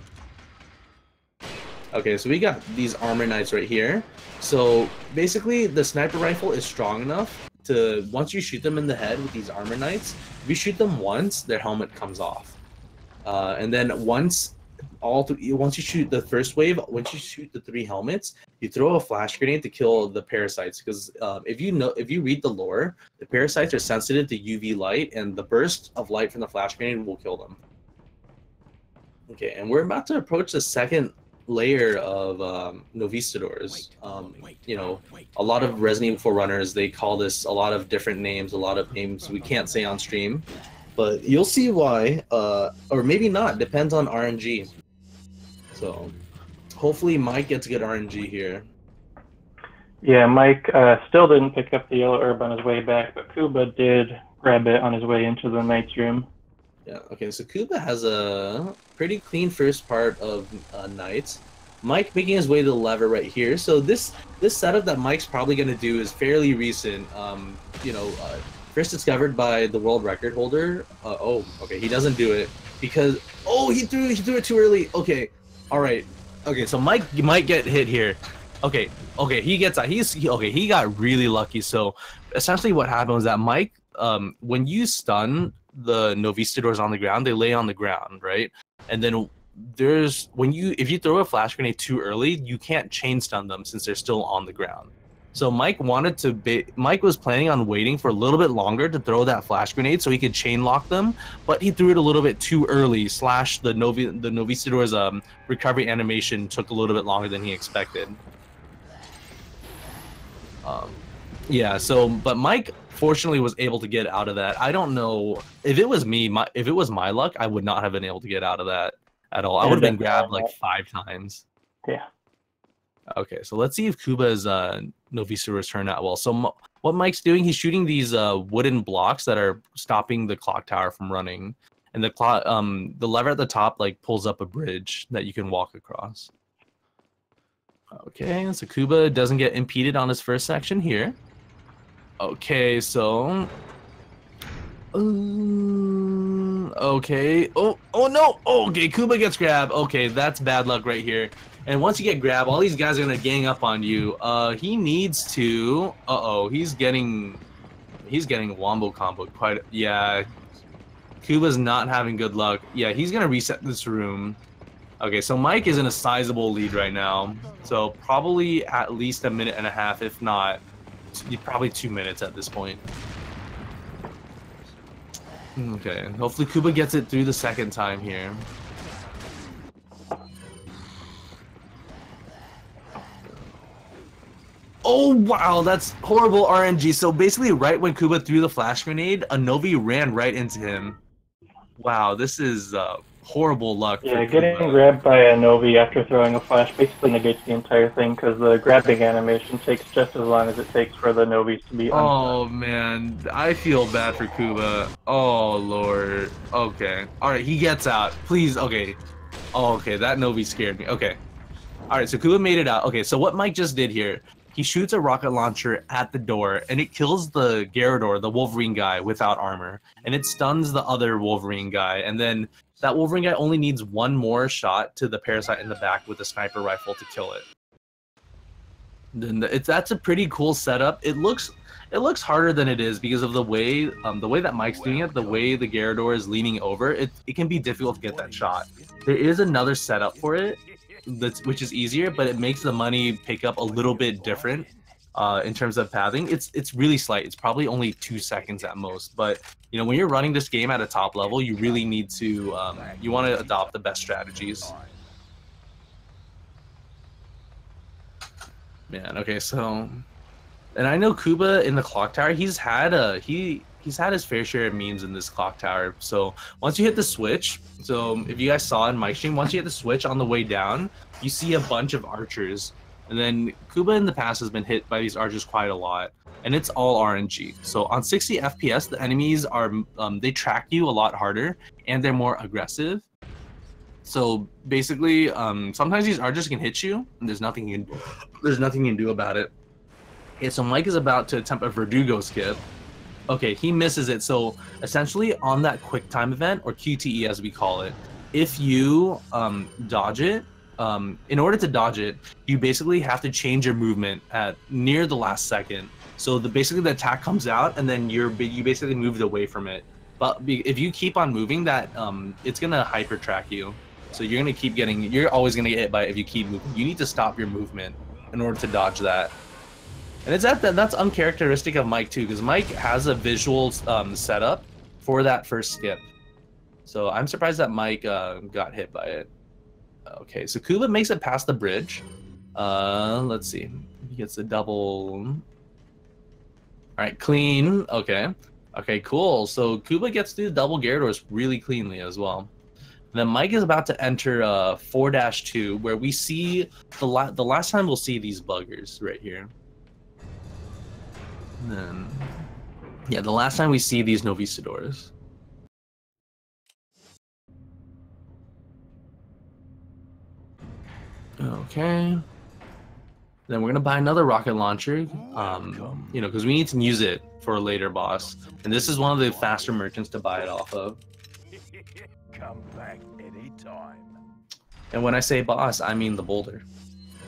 Okay, so we got these armor knights right here. So basically the sniper rifle is strong enough to, once you shoot them in the head with these armor knights, if you shoot them once, their helmet comes off. And then once you shoot the first wave, once you shoot the 3 helmets, you throw a flash grenade to kill the parasites. Because if you read the lore, the parasites are sensitive to UV light, and the burst of light from the flash grenade will kill them. Okay, and we're about to approach the second layer of Novistadors. You know, a lot of Resident Evil 4 runners, they call this a lot of different names, a lot of names we can't say on stream. But you'll see why, or maybe not, depends on RNG. So, hopefully Mike gets good RNG here. Yeah, Mike still didn't pick up the yellow herb on his way back, but Kuba did grab it on his way into the Knight's room. Yeah, okay, so Kuba has a pretty clean first part of Knights. Mike making his way to the lever right here. So this setup that Mike's probably going to do is fairly recent. You know, first discovered by the world record holder. Oh, okay, he doesn't do it because he threw it too early. Okay, all right, okay. So Mike might get hit here. Okay, he gets out. He got really lucky. So essentially, what happened was that Mike, when you stun the Novistadors on the ground, they lay on the ground, right? And then if you throw a flash grenade too early, you can't chain stun them since they're still on the ground. So Mike was planning on waiting for a little bit longer to throw that flash grenade so he could chain lock them, but he threw it a little bit too early. / the Novistador's recovery animation took a little bit longer than he expected. Yeah. So, but Mike fortunately was able to get out of that. I don't know if it was me. If it was my luck, I would not have been able to get out of that at all. I would have been grabbed like 5 times. Yeah. Okay, so let's see if Kuba's Novistadors turn out well. So what Mike's doing, he's shooting these wooden blocks that are stopping the clock tower from running, and the lever at the top like pulls up a bridge that you can walk across. Okay, so Kuba doesn't get impeded on his first section here. Okay, so okay. Oh no. Okay, Kuba gets grabbed. Okay, that's bad luck right here. And once you get grabbed, all these guys are gonna gang up on you. He needs to. He's getting wombo combo quite. Yeah, Kuba's not having good luck. Yeah, he's gonna reset this room. Okay, so Mike is in a sizable lead right now. So probably at least a minute and a half, if not, probably 2 minutes at this point. Okay, hopefully Kuba gets it through the second time here. Oh wow, that's horrible RNG. So basically right when Kuba threw the flash grenade, a Novi ran right into him. Wow, this is horrible luck. Yeah, getting grabbed by a Novi after throwing a flash basically negates the entire thing because the grabbing animation takes just as long as it takes for the Novis to be Oh man, I feel bad for Kuba. Oh lord. Okay. Alright, he gets out. Please, okay. Oh, okay, that Novi scared me. Okay. Alright, so Kuba made it out. Okay, so what Mike just did here, he shoots a rocket launcher at the door, and it kills the Gyarados, the Wolverine guy, without armor. And it stuns the other Wolverine guy, and then that Wolverine guy only needs one more shot to the parasite in the back with a sniper rifle to kill it. Then that's a pretty cool setup. It looks harder than it is because of the way that Mike's doing it, the way the Gyarados is leaning over. It can be difficult to get that shot. There is another setup for it, which is easier, but it makes the money pick up a little bit different. in terms of pathing. It's really slight. It's probably only 2 seconds at most. But you know, when you're running this game at a top level, you really need to you want to adopt the best strategies. Man, okay, so, and I know Kuba in the clock tower, he's had his fair share of memes in this clock tower. So once you hit the switch, so if you guys saw in my stream, once you hit the switch on the way down, you see a bunch of archers. And then Kuba in the past has been hit by these archers quite a lot, and it's all RNG. So on 60 FPS, the enemies are they track you a lot harder, and they're more aggressive. So basically, sometimes these archers can hit you, and there's nothing you can do about it. Okay, so Mike is about to attempt a Verdugo skip. Okay, he misses it. So essentially, on that quick time event, or QTE as we call it, if you dodge it, in order to dodge it, you basically have to change your movement at near the last second. So basically the attack comes out, and then you basically moved away from it. But if you keep on moving, that it's gonna hyper track you. So you're gonna keep getting. You're always gonna get hit by it if you keep moving. You need to stop your movement in order to dodge that. And that's uncharacteristic of Mike too, because Mike has a visual setup for that first skip. So I'm surprised that Mike got hit by it. Okay, so Kuba makes it past the bridge. Let's see. He gets a double. All right, clean. Okay. Okay, cool. So Kuba gets through the double Gyarados really cleanly as well. Then Mike is about to enter 4-2, where we see the last time we'll see these buggers right here. And then, yeah, the last time we see these Novistadors. Okay. Then we're gonna buy another rocket launcher, you know, because we need to use it for a later boss. And this is one of the faster merchants to buy it off of. Come back anytime. And when I say boss, I mean the boulder.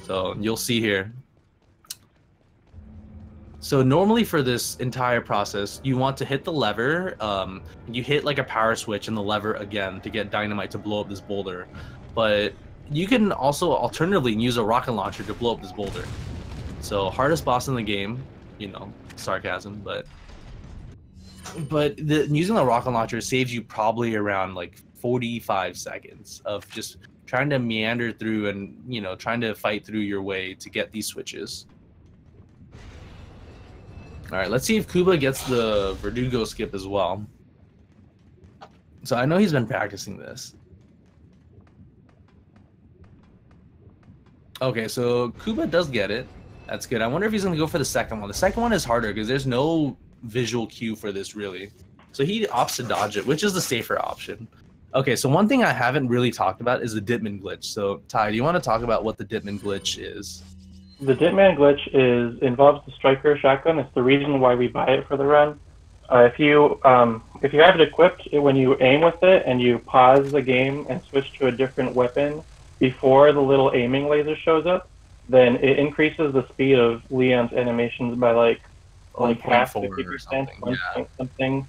So you'll see here. So normally for this entire process, you want to hit the lever. You hit like a power switch and the lever again to get dynamite to blow up this boulder. But you can also alternatively use a rocket launcher to blow up this boulder. So hardest boss in the game, you know, sarcasm, but using the rocket launcher saves you probably around like 45 seconds of just trying to meander through and, you know, trying to fight through your way to get these switches. All right, let's see if Kuba gets the Verdugo skip as well. So I know he's been practicing this. Okay, so Kuba does get it. That's good. I wonder if he's going to go for the second one. The second one is harder because there's no visual cue for this, really. So he opts to dodge it, which is the safer option. Okay, so one thing I haven't really talked about is the Ditman glitch. So, Ty, do you want to talk about what the Ditman glitch is? The Ditman glitch involves the Striker shotgun. It's the reason why we buy it for the run. If you have it equipped, when you aim with it and you pause the game and switch to a different weapon before the little aiming laser shows up, then it increases the speed of Leon's animations by like half, 50%, something.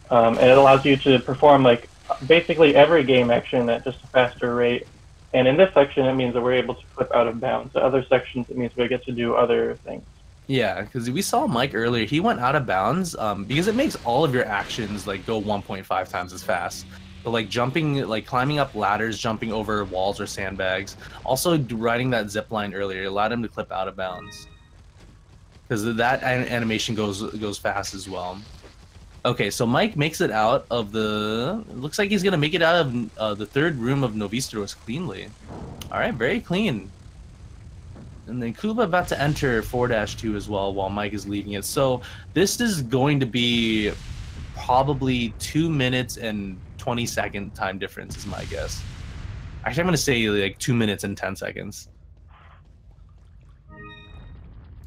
And it allows you to perform like basically every game action at just a faster rate. And in this section, it means that we're able to flip out of bounds. The other sections, it means we get to do other things. Yeah, because we saw Mike earlier. He went out of bounds because it makes all of your actions like go 1.5 times as fast. But like jumping, like climbing up ladders, jumping over walls or sandbags. Also, riding that zip line earlier allowed him to clip out of bounds because that animation goes fast as well. Okay, so Mike makes it out of the. Looks like he's gonna make it out of the third room of Novistadors cleanly. All right, very clean. And then Kuba about to enter 4-2 as well while Mike is leading it. So this is going to be probably 2 minutes and 20-second time difference is my guess. Actually, I'm gonna say like 2 minutes and 10 seconds.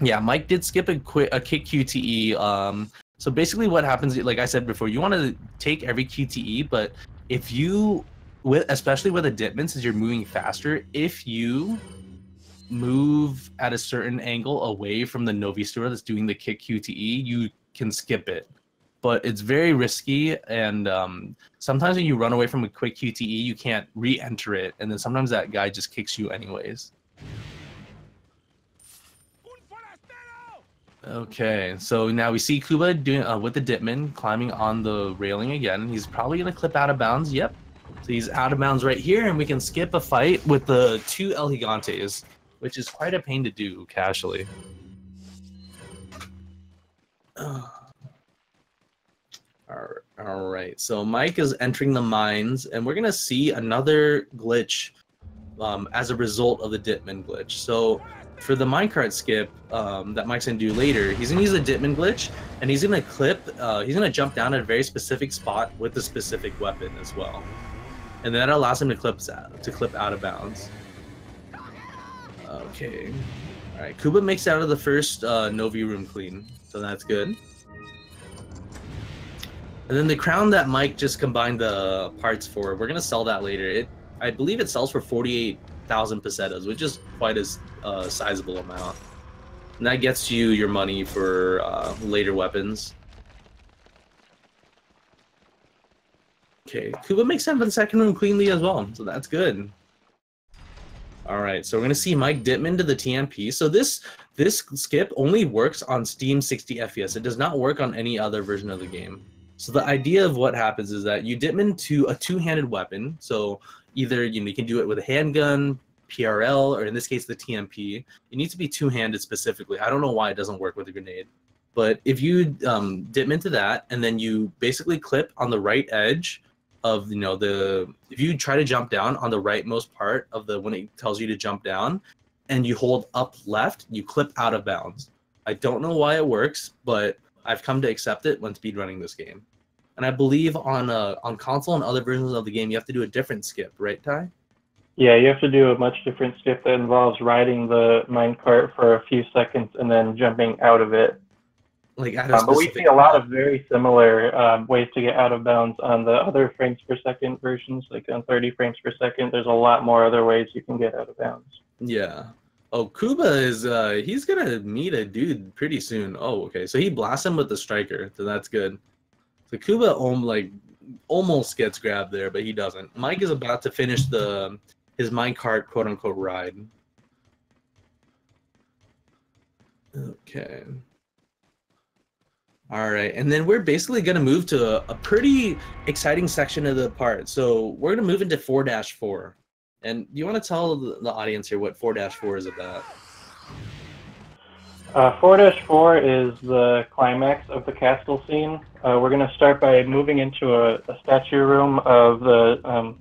Yeah, Mike did skip a kick QTE. So basically what happens, like I said before, you want to take every QTE, but if you, especially with a Ditman, since you're moving faster, if you move at a certain angle away from the Novistador that's doing the kick QTE, you can skip it. But it's very risky, and sometimes when you run away from a quick QTE, you can't re-enter it, and then sometimes that guy just kicks you anyways. Okay, so now we see Kuba doing with the Ditman climbing on the railing again. He's probably gonna clip out of bounds. Yep. So he's out of bounds right here, and we can skip a fight with the 2 El Gigantes, which is quite a pain to do casually. All right, so Mike is entering the mines, and we're gonna see another glitch as a result of the Ditman glitch. So for the minecart skip that Mike's gonna do later, he's gonna use the Ditman glitch, and he's gonna jump down at a very specific spot with a specific weapon as well, and that allows him to clip out of bounds. Okay, all right. Kuba makes it out of the first Novi room clean, so that's good. And then the crown that Mike just combined the parts for, we're gonna sell that later. I believe it sells for 48,000 pesetas, which is quite a sizable amount. And that gets you your money for later weapons. Okay, Kuba makes it out of the second room cleanly as well, so that's good. All right, so we're gonna see Mike Ditman to the TMP. So this skip only works on Steam 60 FPS. It does not work on any other version of the game. So the idea of what happens is that you Ditman to a 2-handed weapon. So either you can do it with a handgun, PRL, or in this case the TMP. It needs to be 2-handed specifically. I don't know why it doesn't work with a grenade. But if you Ditman to that, and then you basically clip on the right edge of if you try to jump down on the rightmost part of when it tells you to jump down, and you hold up left, you clip out of bounds. I don't know why it works, but I've come to accept it when speedrunning this game. And I believe on console and other versions of the game, you have to do a different skip, right, Ty? Yeah, you have to do a much different skip that involves riding the minecart for a few seconds and then jumping out of it. Like but we see a lot of very similar ways to get out of bounds on the other frames per second versions, like on 30 frames per second. There's a lot more other ways you can get out of bounds. Yeah. Oh, Kuba is he's gonna meet a dude pretty soon. Oh, okay. So he blasts him with the striker, so that's good. So Kuba almost gets grabbed there, but he doesn't. Mike is about to finish his minecart quote unquote ride. Okay. All right, and then we're basically gonna move to a pretty exciting section of the part. So we're gonna move into 4-4. And do you want to tell the audience here what 4-4 is about? 4-4 is the climax of the castle scene. We're going to start by moving into a statue room of the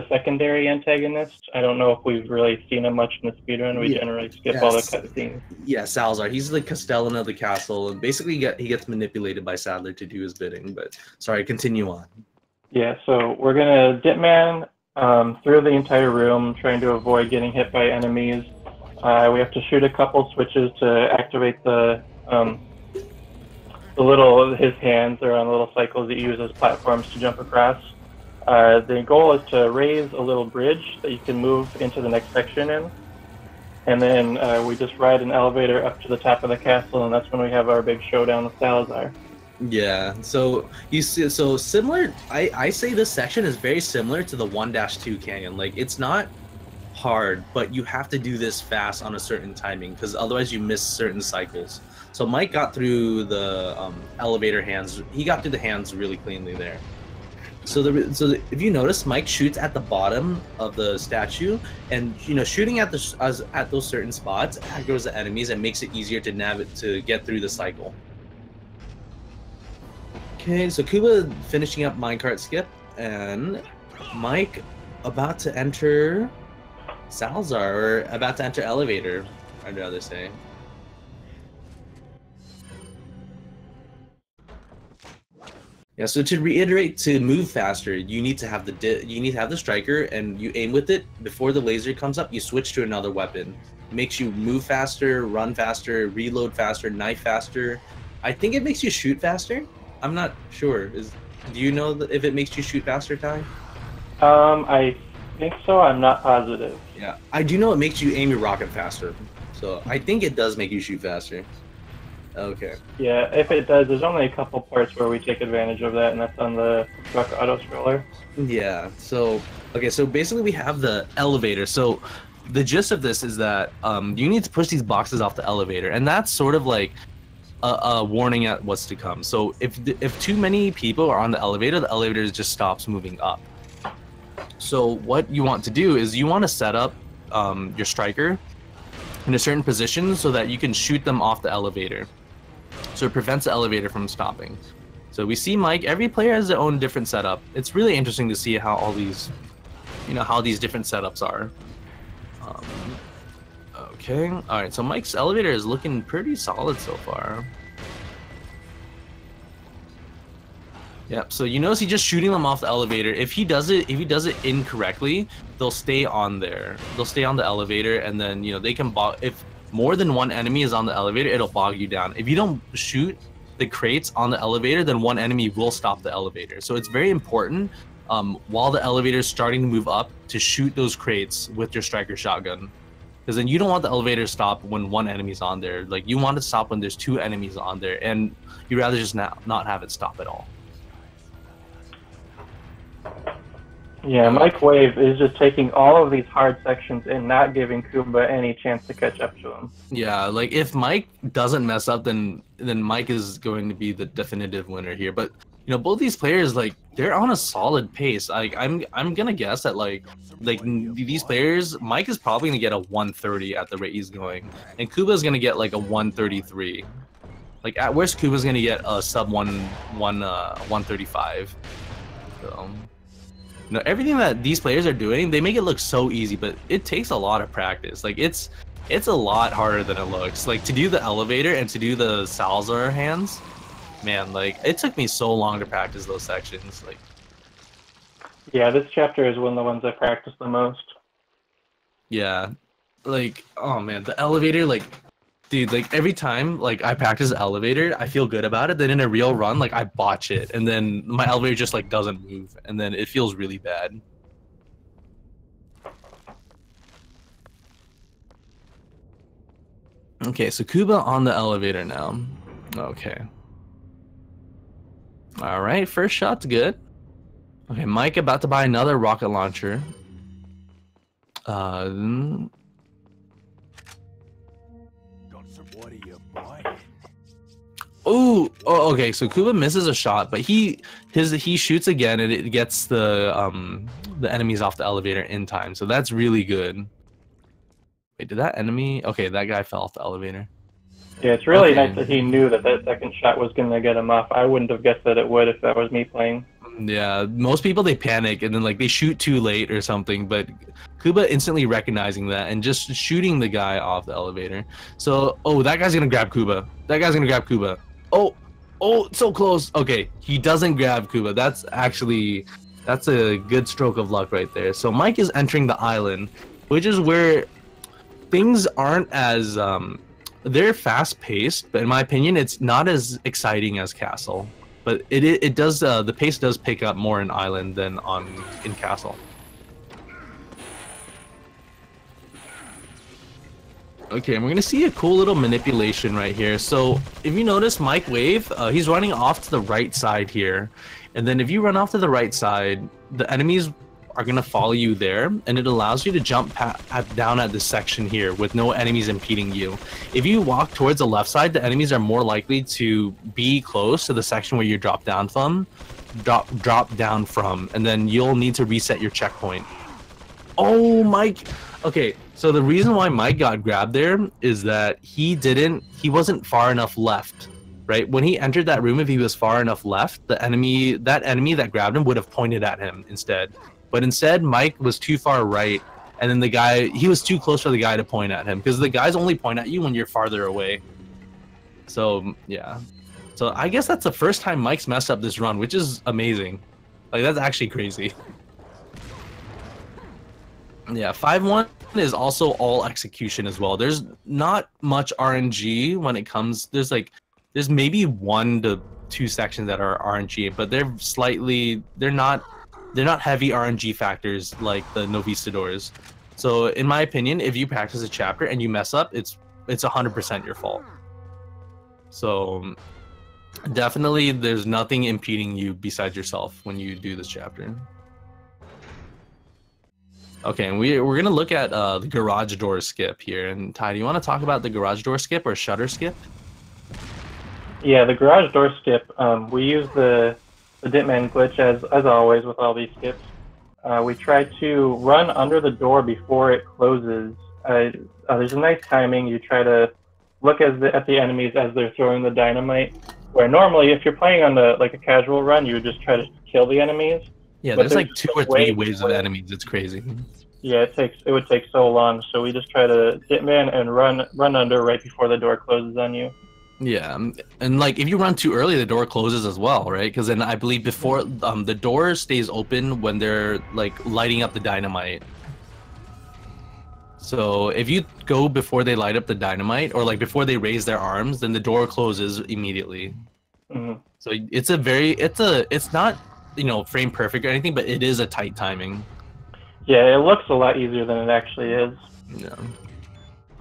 secondary antagonist. I don't know if we've really seen him much in the speedrun. We generally skip all the cutscenes. Yeah, Salazar. He's the Castellan of the castle, and basically he gets manipulated by Sadler to do his bidding. But sorry, continue on. Yeah, so we're going to Ditman through the entire room, trying to avoid getting hit by enemies. We have to shoot a couple switches to activate his hands are on little cycles that you use as platforms to jump across. The goal is to raise a little bridge that you can move into the next section in. And then we just ride an elevator up to the top of the castle, and that's when we have our big showdown with Salazar. Yeah, so you see, so similar. I say this section is very similar to the 1-2 canyon. Like, it's not hard, but you have to do this fast on a certain timing, because otherwise you miss certain cycles. So Mike got through the elevator hands. He got through the hands really cleanly there. So if you notice, Mike shoots at the bottom of the statue, and shooting at those certain spots aggroes the enemies and makes it easier to get through the cycle. Okay, so Kuba finishing up minecart skip, and Mike about to enter Salazar, or about to enter elevator, I'd rather say. Yeah, so to reiterate, to move faster, you need to have the striker, and you aim with it before the laser comes up. You switch to another weapon. It makes you move faster, run faster, reload faster, knife faster. I think it makes you shoot faster. I'm not sure. Do you know if it makes you shoot faster, Ty? I think so. I'm not positive. Yeah, I do know it makes you aim your rocket faster. So I think it does make you shoot faster. Okay. Yeah, if it does, there's only a couple parts where we take advantage of that, and that's on the truck auto scroller. Yeah. So okay. So basically, we have the elevator. So the gist of this is that you need to push these boxes off the elevator, and that's sort of like a warning at what's to come. So if too many people are on the elevator just stops moving up. So what you want to do is you want to set up your striker in a certain position so that you can shoot them off the elevator. So it prevents the elevator from stopping. So we see Mike, every player has their own different setup. It's really interesting to see how all these, how these different setups are. Okay, all right, so Mike's elevator is looking pretty solid so far. Yep, so you notice he's just shooting them off the elevator. If he does it incorrectly, they'll stay on there. They'll stay on the elevator, and then they can if more than one enemy is on the elevator, it'll bog you down. If you don't shoot the crates on the elevator, then one enemy will stop the elevator. So it's very important while the elevator is starting to move up to shoot those crates with your striker shotgun. Because then you don't want the elevator to stop when one enemy's on there. Like, you want it to stop when there's two enemies on there, and you'd rather just not have it stop at all. Yeah, Mike Wave is just taking all of these hard sections and not giving Kuba any chance to catch up to him. Yeah, like if Mike doesn't mess up, then Mike is going to be the definitive winner here. But both these players, like, they're on a solid pace. Like I'm gonna guess that like these players, Mike is probably gonna get a 130 at the rate he's going, and Kuba's gonna get like a 133. Like at worst, Kuba's gonna get a sub 135. So. Everything that these players are doing, they make it look so easy, but it takes a lot of practice. Like it's a lot harder than it looks. Like to do the elevator and to do the Salazar hands, man, like it took me so long to practice those sections. Like, yeah, this chapter is one of the ones I practice the most. Yeah, like, oh man, the elevator, like, dude, like every time like I practice the elevator, I feel good about it. Then in a real run, like I botch it, and then my elevator just like doesn't move, and then it feels really bad. Okay, so Kuba on the elevator now. Okay. All right, first shot's good. Okay, Mike about to buy another rocket launcher. What are you buying? Oh, okay. So Kuba misses a shot, but he shoots again, and it gets the enemies off the elevator in time. So that's really good. Wait, did that enemy? Okay, that guy fell off the elevator. Yeah, it's really nice that he knew that that second shot was going to get him off. I wouldn't have guessed that it would if that was me playing. Yeah, most people, they panic and then like they shoot too late or something, but Kuba instantly recognizing that and just shooting the guy off the elevator. So, oh, that guy's gonna grab Kuba. That guy's gonna grab Kuba. Oh, so close. Okay, he doesn't grab Kuba. That's a good stroke of luck right there. So Mike is entering the island, which is where things aren't as they're fast paced, but in my opinion, it's not as exciting as Castle. But it does the pace does pick up more in Island than in Castle. Okay, and we're gonna see a cool little manipulation right here. So if you notice, Mike Wave, he's running off to the right side here, and then if you run off to the right side, the enemies are gonna follow you there, and it allows you to jump down at this section here with no enemies impeding you. If you walk towards the left side, the enemies are more likely to be close to the section where you drop down from, and then you'll need to reset your checkpoint. Oh, Mike. Okay, so the reason why Mike got grabbed there is that he wasn't far enough left. Right, when he entered that room, if he was far enough left, that enemy that grabbed him would have pointed at him instead. But instead, Mike was too far right, and then he was too close for the guy to point at him, because the guys only point at you when you're farther away. So, yeah. So I guess that's the first time Mike's messed up this run, which is amazing. Like, that's actually crazy. Yeah, 5-1 is also all execution as well. There's not much RNG when it comes. There's maybe 1 to 2 sections that are RNG, but they're not heavy RNG factors like the Novistadors. So in my opinion, if you practice a chapter and you mess up, it's 100% your fault. So definitely there's nothing impeding you besides yourself when you do this chapter. Okay, and we're gonna look at the garage door skip here. And Ty, do you want to talk about the garage door skip or shutter skip? Yeah, the garage door skip. We use the Ditman glitch as always with all these skips. We try to run under the door before it closes. There's a nice timing. You try to look at the enemies as they're throwing the dynamite. Where normally, if you're playing on a casual run, you would just try to kill the enemies. Yeah, But there's like 2 or 3 waves of enemies. It's crazy. Yeah, it would take so long. So we just try to Ditman and run under right before the door closes on you. Yeah, and like if you run too early, the door closes as well, right? Because then I believe before the door stays open when they're like lighting up the dynamite. So if you go before they light up the dynamite or like before they raise their arms, then the door closes immediately. Mm-hmm. So it's not, you know, frame perfect or anything, but it is a tight timing. Yeah, it looks a lot easier than it actually is. Yeah.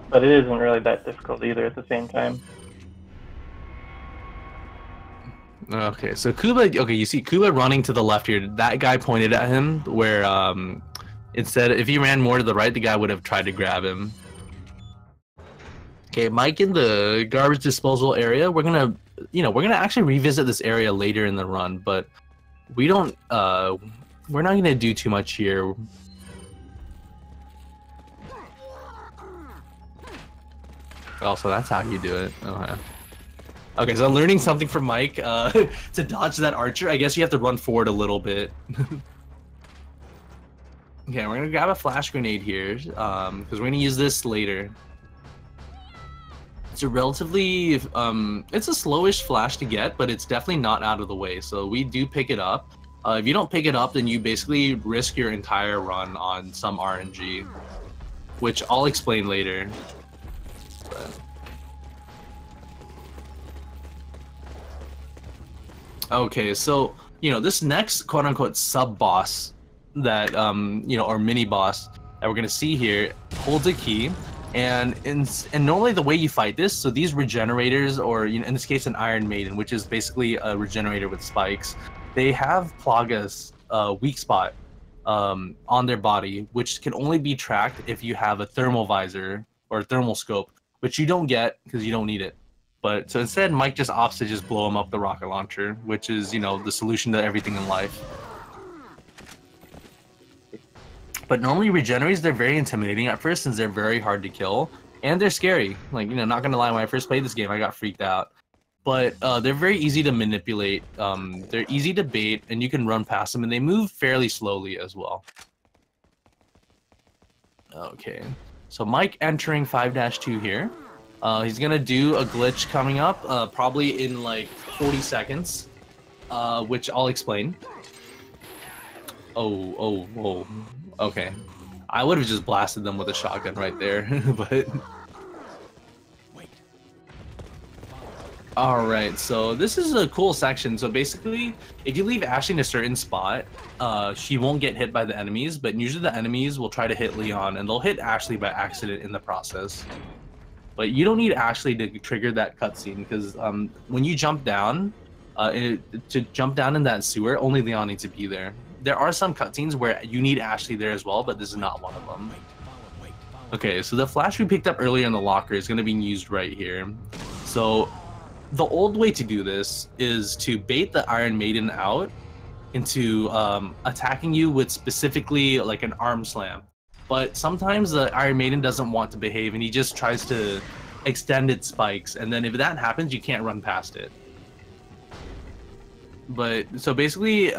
But it isn't really that difficult either at the same time. Okay, so you see Kuba running to the left here. That guy pointed at him where instead, if he ran more to the right, the guy would have tried to grab him. Okay, Mike in the garbage disposal area. We're gonna actually revisit this area later in the run, but we're not gonna do too much here. Oh, so that's how you do it. Okay. Okay, so I'm learning something from Mike. To dodge that archer, I guess you have to run forward a little bit. Okay, we're gonna grab a flash grenade here, because we're gonna use this later. It's a relatively, it's a slowish flash to get, but it's definitely not out of the way. So we do pick it up. If you don't pick it up, then you basically risk your entire run on some RNG, which I'll explain later. But... Okay, so, you know, this next quote-unquote sub-boss that, or mini-boss that we're going to see here holds a key. And normally the way you fight this, so these regenerators, or in this case an Iron Maiden, which is basically a regenerator with spikes, they have Plaga's weak spot on their body, which can only be tracked if you have a thermal visor or a thermal scope, which you don't get because you don't need it. But so instead, Mike just opts to just blow him up the rocket launcher, which is, the solution to everything in life. But normally regenerators, they're very intimidating at first since they're very hard to kill. And they're scary. Like, not gonna lie, when I first played this game, I got freaked out. But they're very easy to manipulate. They're easy to bait, and you can run past them, and they move fairly slowly as well. Okay, so Mike entering 5-2 here. He's gonna do a glitch coming up, probably in like 40 seconds, which I'll explain. Oh, okay. I would have just blasted them with a shotgun right there, but... Alright, so this is a cool section. So basically, if you leave Ashley in a certain spot, she won't get hit by the enemies, but usually the enemies will try to hit Leon, and they'll hit Ashley by accident in the process. But you don't need Ashley to trigger that cutscene, because when you jump down, to jump down in that sewer, only Leon needs to be there. There are some cutscenes where you need Ashley there as well, but this is not one of them. Okay, so the flash we picked up earlier in the locker is going to be used right here. So the old way to do this is to bait the Iron Maiden out into attacking you with specifically like an arm slam. But sometimes the Iron Maiden doesn't want to behave, and he just tries to extend its spikes, and then if that happens, you can't run past it. But so basically,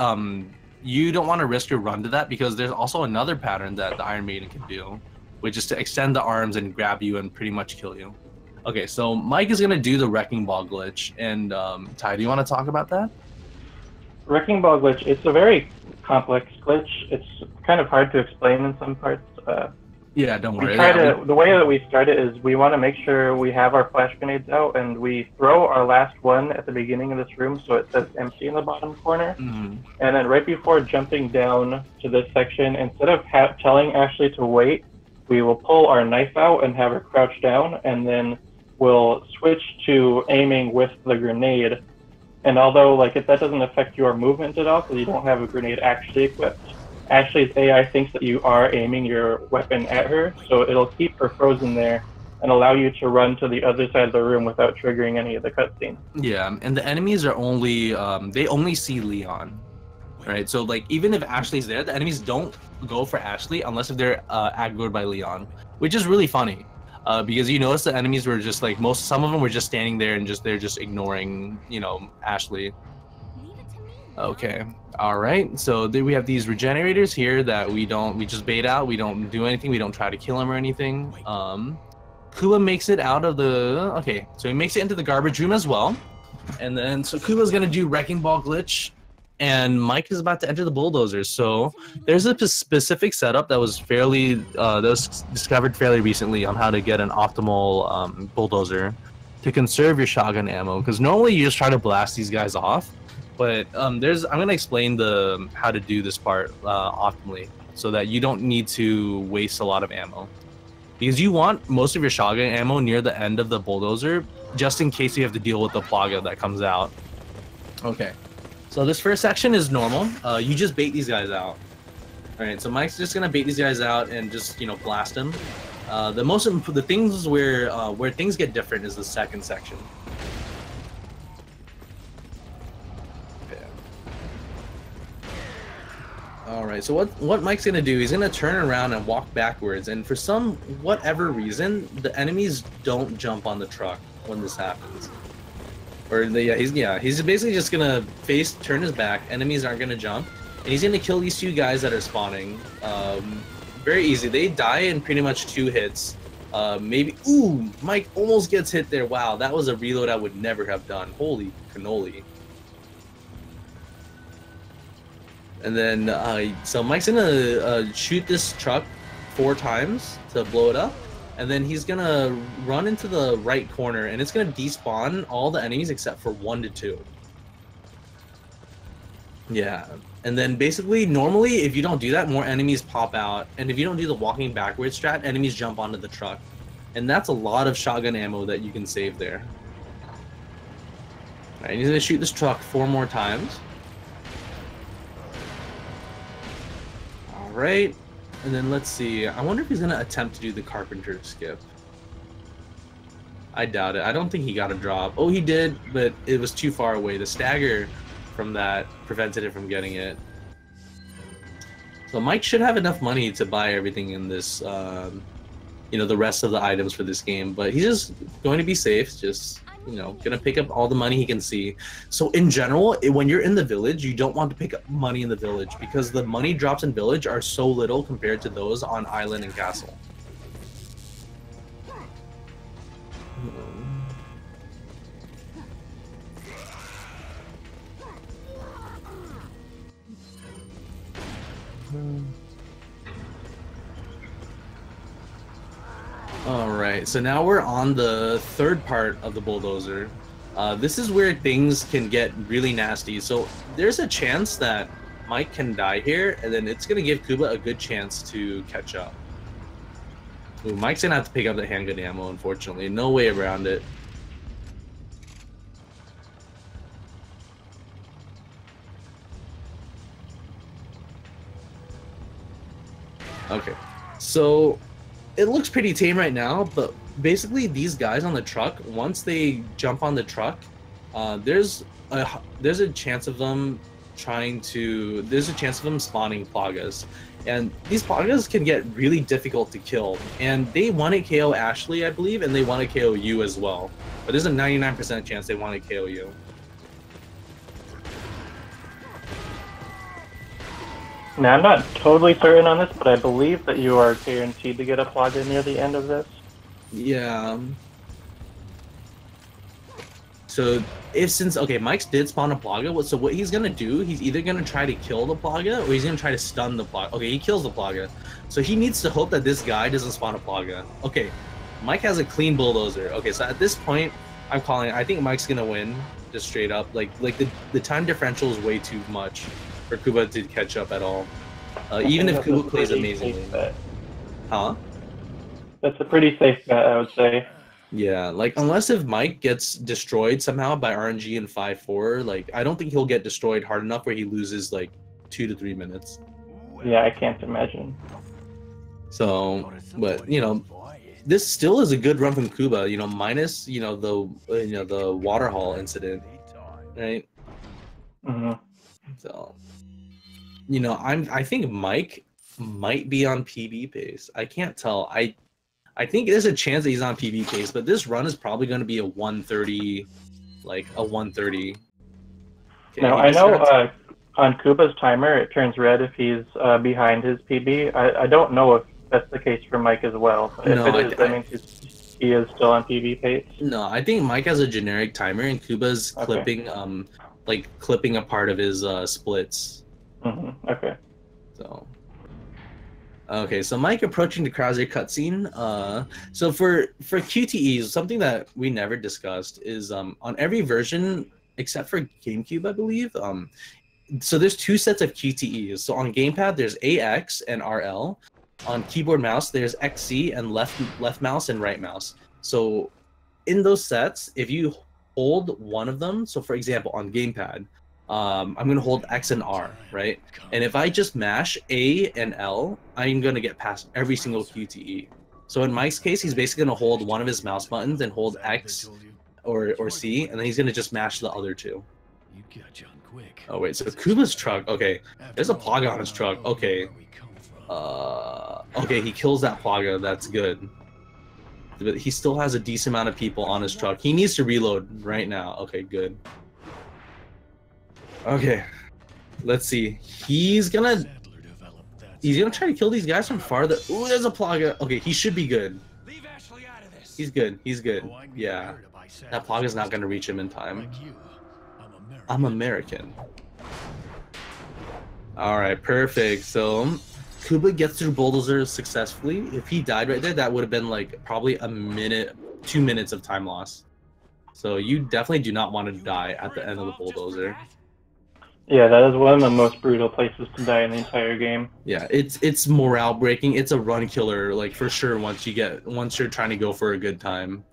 you don't want to risk your run to that, because there's also another pattern that the Iron Maiden can do, which is to extend the arms and grab you and pretty much kill you. Okay, so Mike is gonna do the Wrecking Ball glitch, and Ty, do you want to talk about that? Wrecking Ball glitch, it's a very complex glitch. It's kind of hard to explain in some parts. Yeah, don't worry. The way that we start it is we want to make sure we have our flash grenades out, and we throw our last one at the beginning of this room so it says empty in the bottom corner. Mm-hmm. And then right before jumping down to this section, instead of telling Ashley to wait, we will pull our knife out and have her crouch down, and then we'll switch to aiming with the grenade. And although that doesn't affect your movement at all, because you don't have a grenade actually equipped, Ashley's AI thinks that you are aiming your weapon at her, so it'll keep her frozen there and allow you to run to the other side of the room without triggering any of the cutscenes. Yeah, and the enemies are only they only see Leon, right? So like even if Ashley's there, the enemies don't go for Ashley unless if they're aggroed by Leon, which is really funny. Because you notice the enemies were just like some of them were just standing there and they're just ignoring, you know, Ashley. Okay, all right. So then we have these regenerators here that we just bait out. We don't do anything. We don't try to kill him or anything. Kuba makes it out of the okay. So he makes it into the garbage room as well, and then so Kuba's gonna do wrecking ball glitch, and Mike is about to enter the bulldozer. So there's a specific setup that was discovered fairly recently on how to get an optimal bulldozer to conserve your shotgun ammo. Because normally you just try to blast these guys off, but I'm gonna explain how to do this part optimally so that you don't need to waste a lot of ammo. Because you want most of your shotgun ammo near the end of the bulldozer, just in case you have to deal with the plaga that comes out. Okay. So this first section is normal. You just bait these guys out. All right, so Mike's just gonna bait these guys out and just, you know, blast them. The things where things get different is the second section. Okay. All right, so what Mike's gonna do? He's gonna turn around and walk backwards, and for whatever reason, the enemies don't jump on the truck when this happens. Or he's basically just gonna turn his back. Enemies aren't gonna jump, and he's gonna kill these two guys that are spawning. Very easy. They die in pretty much 2 hits. Maybe. Ooh, Mike almost gets hit there. Wow, that was a reload I would never have done. Holy cannoli. And then so Mike's gonna shoot this truck 4 times to blow it up. And then he's gonna run into the right corner, and it's gonna despawn all the enemies except for 1 to 2. Yeah, and then basically, normally, if you don't do that, more enemies pop out, and if you don't do the walking backwards strat, enemies jump onto the truck, and that's a lot of shotgun ammo that you can save there. All right, he's gonna shoot this truck 4 more times. All right. And then let's see. I wonder if he's gonna attempt to do the carpenter skip. I doubt it. I don't think he got a drop. Oh, he did, but it was too far away. The stagger from that prevented it from getting it. So Mike should have enough money to buy everything in this, you know, the rest of the items for this game. But he's just going to be safe. Just, you know, gonna pick up all the money he can see. So in general, when you're in the village, you don't want to pick up money in the village because the money drops in village are so little compared to those on island and castle. Alright, so now we're on the third part of the bulldozer. This is where things can get really nasty. So there's a chance that Mike can die here, and then it's going to give Kuba a good chance to catch up. Ooh, Mike's going to have to pick up the handgun ammo, unfortunately. No way around it. Okay, so it looks pretty tame right now, but basically these guys on the truck, once they jump on the truck, there's a chance of them spawning plagas, and these plagas can get really difficult to kill, and they want to KO Ashley, I believe, and they want to KO you as well, but there's a 99% chance they want to KO you. Now, I'm not totally certain on this, but I believe that you are guaranteed to get a plaga near the end of this. Yeah. So, okay, Mike's did spawn a plaga, so what he's gonna do, he's either gonna try to kill the plaga, or he's gonna try to stun the plaga. Okay, he kills the plaga. So he needs to hope that this guy doesn't spawn a plaga. Okay, Mike has a clean bulldozer. Okay, so at this point, I'm calling it. I think Mike's gonna win, just straight up. Like the time differential is way too much for Kuba to catch up at all. Even if Kuba plays amazingly. Huh? That's a pretty safe bet, I would say. Yeah, like unless if Mike gets destroyed somehow by RNG in 5-4, like I don't think he'll get destroyed hard enough where he loses like 2 to 3 minutes. Yeah, I can't imagine. So, but you know, this still is a good run from Kuba, you know, minus, you know, the waterhall incident, right? Mm-hmm. So, you know, I think Mike might be on PB pace. I can't tell. I think there's a chance that he's on PB pace, but this run is probably going to be a 130, like a 130. Okay, Now, I know on Kuba's timer, it turns red if he's behind his PB. I don't know if that's the case for Mike as well. If No, it is, that means he is still on PB pace. No, I think Mike has a generic timer, and Kuba's clipping, like clipping a part of his splits. Mm-hmm. Okay. So. Okay, so Mike approaching the Krauser cutscene. So for QTEs, something that we never discussed is on every version except for GameCube, I believe. So there's two sets of QTEs. So on gamepad, there's AX and RL. On keyboard mouse, there's XC and left mouse and right mouse. So in those sets, if you hold one of them, so for example on gamepad, I'm going to hold X and R, right? And if I just mash A and L, I'm going to get past every single QTE. So in Mike's case, he's basically going to hold one of his mouse buttons and hold X or C, and then he's going to just mash the other two. Oh, wait, so Kuba's truck, okay. There's a Plaga on his truck, okay. Okay, he kills that Plaga, that's good. But he still has a decent amount of people on his truck. He needs to reload right now. Okay, good. Okay, let's see. He's gonna try to kill these guys from farther. Ooh, there's a Plaga. Okay, he should be good. He's good. He's good. Yeah, that Plaga's not gonna reach him in time. I'm American. All right, perfect. So Kuba gets through Bulldozer successfully. If he died right there, that would have been like probably a minute, 2 minutes of time loss. So you definitely do not want to die at the end of the Bulldozer. Yeah, that is one of the most brutal places to die in the entire game. Yeah, it's morale breaking. It's a run killer, like for sure. Once you're trying to go for a good time.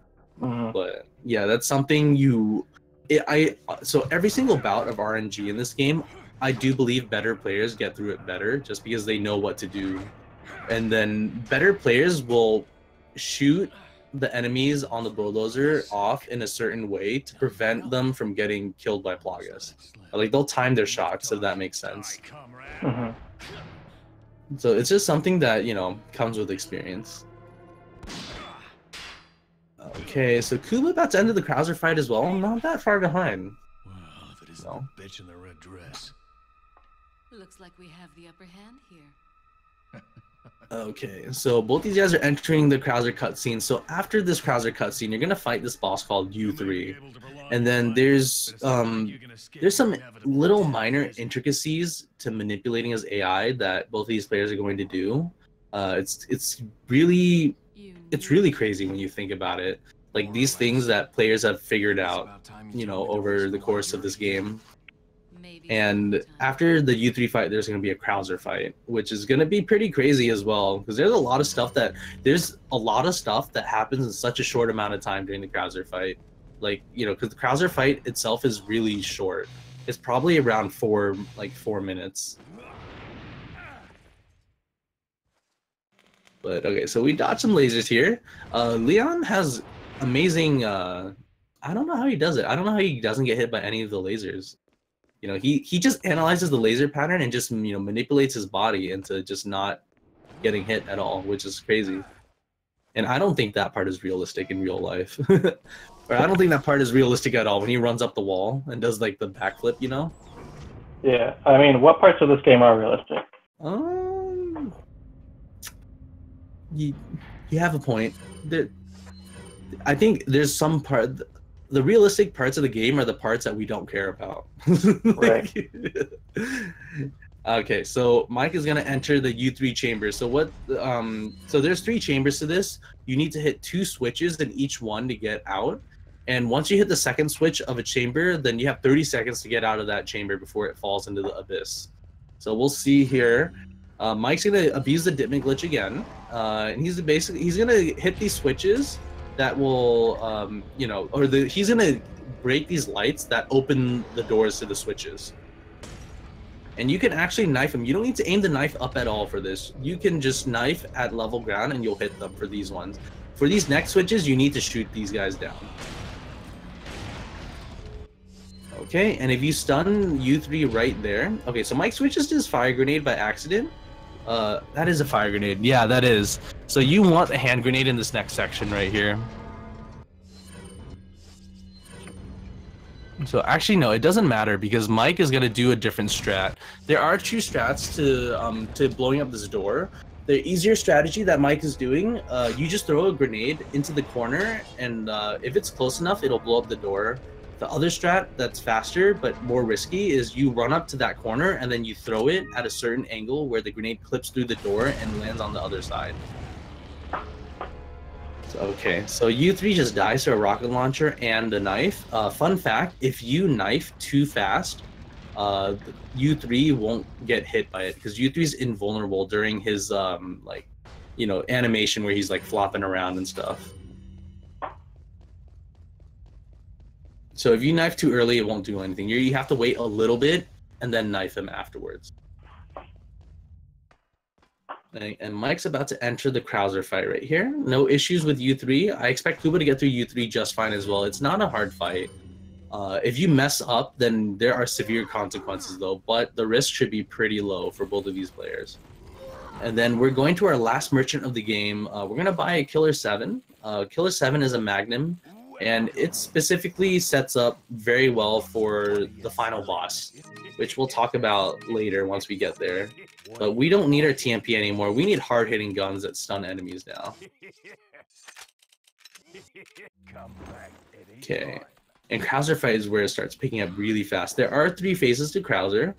Mm-hmm. But yeah, that's something so every single bout of RNG in this game, I do believe better players get through it better just because they know what to do, and then better players will shoot the enemies on the bulldozer off in a certain way to prevent them from getting killed by Plagas. Like they'll time their shots, if that makes sense. Mm-hmm. So it's just something that, you know, comes with experience. Okay, so Kuba about to end the Krauser fight as well. Not that far behind. Well, if it isn't the bitch in the red dress. Looks like we have the upper hand here. Okay, so both these guys are entering the Krauser cutscene. So after this Krauser cutscene, you're gonna fight this boss called U3, and then there's some little minor intricacies to manipulating his AI that both of these players are going to do. It's really crazy when you think about it. Like these things that players have figured out, you know, over the course of this game. And after the U3 fight, there's going to be a Krauser fight, which is going to be pretty crazy as well, because there's a lot of stuff that happens in such a short amount of time during the Krauser fight. Like, you know, because the Krauser fight itself is really short. It's probably around 4 minutes. But okay, so we dodged some lasers here. Leon has amazing. I don't know how he does it. I don't know how he doesn't get hit by any of the lasers. You know, he just analyzes the laser pattern and just, you know, manipulates his body into just not getting hit at all, which is crazy. And I don't think that part is realistic in real life. Or I don't think that part is realistic at all when he runs up the wall and does like the backflip, you know? Yeah, I mean, what parts of this game are realistic? You have a point. I think there's some part. The realistic parts of the game are the parts that we don't care about. Right. Okay, so Mike is gonna enter the U3 chamber. So what? So there's 3 chambers to this. You need to hit 2 switches in each one to get out. And once you hit the second switch of a chamber, then you have 30 seconds to get out of that chamber before it falls into the abyss. So we'll see here. Mike's gonna abuse the Ditman glitch again, and he's gonna hit these switches that will, you know, he's gonna break these lights that open the doors to the switches. And you can actually knife him. You don't need to aim the knife up at all for this. You can just knife at level ground and you'll hit them for these ones. for these next switches, you need to shoot these guys down. Okay, and if you stun U3 right there... Okay, so Mike switches to his fire grenade by accident. That is a fire grenade. Yeah, that is. So you want a hand grenade in this next section right here. So actually, no, it doesn't matter because Mike is going to do a different strat. There are two strats to blowing up this door. The easier strategy that Mike is doing, you just throw a grenade into the corner, and if it's close enough, it'll blow up the door. The other strat that's faster but more risky is you run up to that corner and then you throw it at a certain angle where the grenade clips through the door and lands on the other side. So, okay, so U3 just dies to a rocket launcher and a knife. Fun fact, if you knife too fast, U3 won't get hit by it because U3 is invulnerable during his like, you know, animation where he's like flopping around and stuff. So if you knife too early, it won't do anything. You have to wait a little bit and then knife him afterwards. And Mike's about to enter the Krauser fight right here. No issues with U3. I expect Kuba to get through U3 just fine as well. It's not a hard fight. If you mess up, then there are severe consequences though, but the risk should be pretty low for both of these players. And then we're going to our last merchant of the game. We're going to buy a Killer 7. Killer 7 is a Magnum, and it specifically sets up very well for the final boss, which we'll talk about later once we get there. But we don't need our TMP anymore. We need hard-hitting guns that stun enemies now. Okay. And Krauser fight is where it starts picking up really fast. There are 3 phases to Krauser.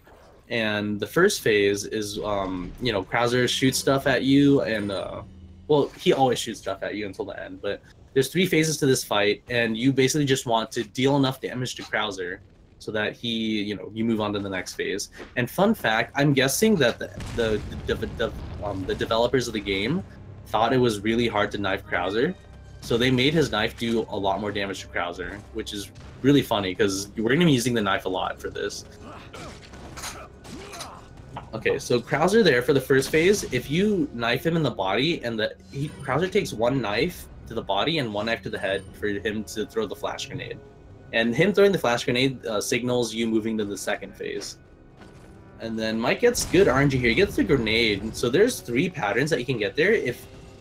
And the first phase is, you know, Krauser shoots stuff at you, and, well, he always shoots stuff at you until the end, but there's 3 phases to this fight, and you basically just want to deal enough damage to Krauser so that he, you know, you move on to the next phase. And fun fact, I'm guessing that the developers of the game thought it was really hard to knife Krauser, so they made his knife do a lot more damage to Krauser, which is really funny because we're going to be using the knife a lot for this. Okay, so Krauser there for the first phase, if you knife him in the body, and Krauser takes 1 knife to the body and 1 knife to the head for him to throw the flash grenade. And him throwing the flash grenade signals you moving to the second phase. And then Mike gets good RNG here. He gets the grenade. So there's 3 patterns that you can get there.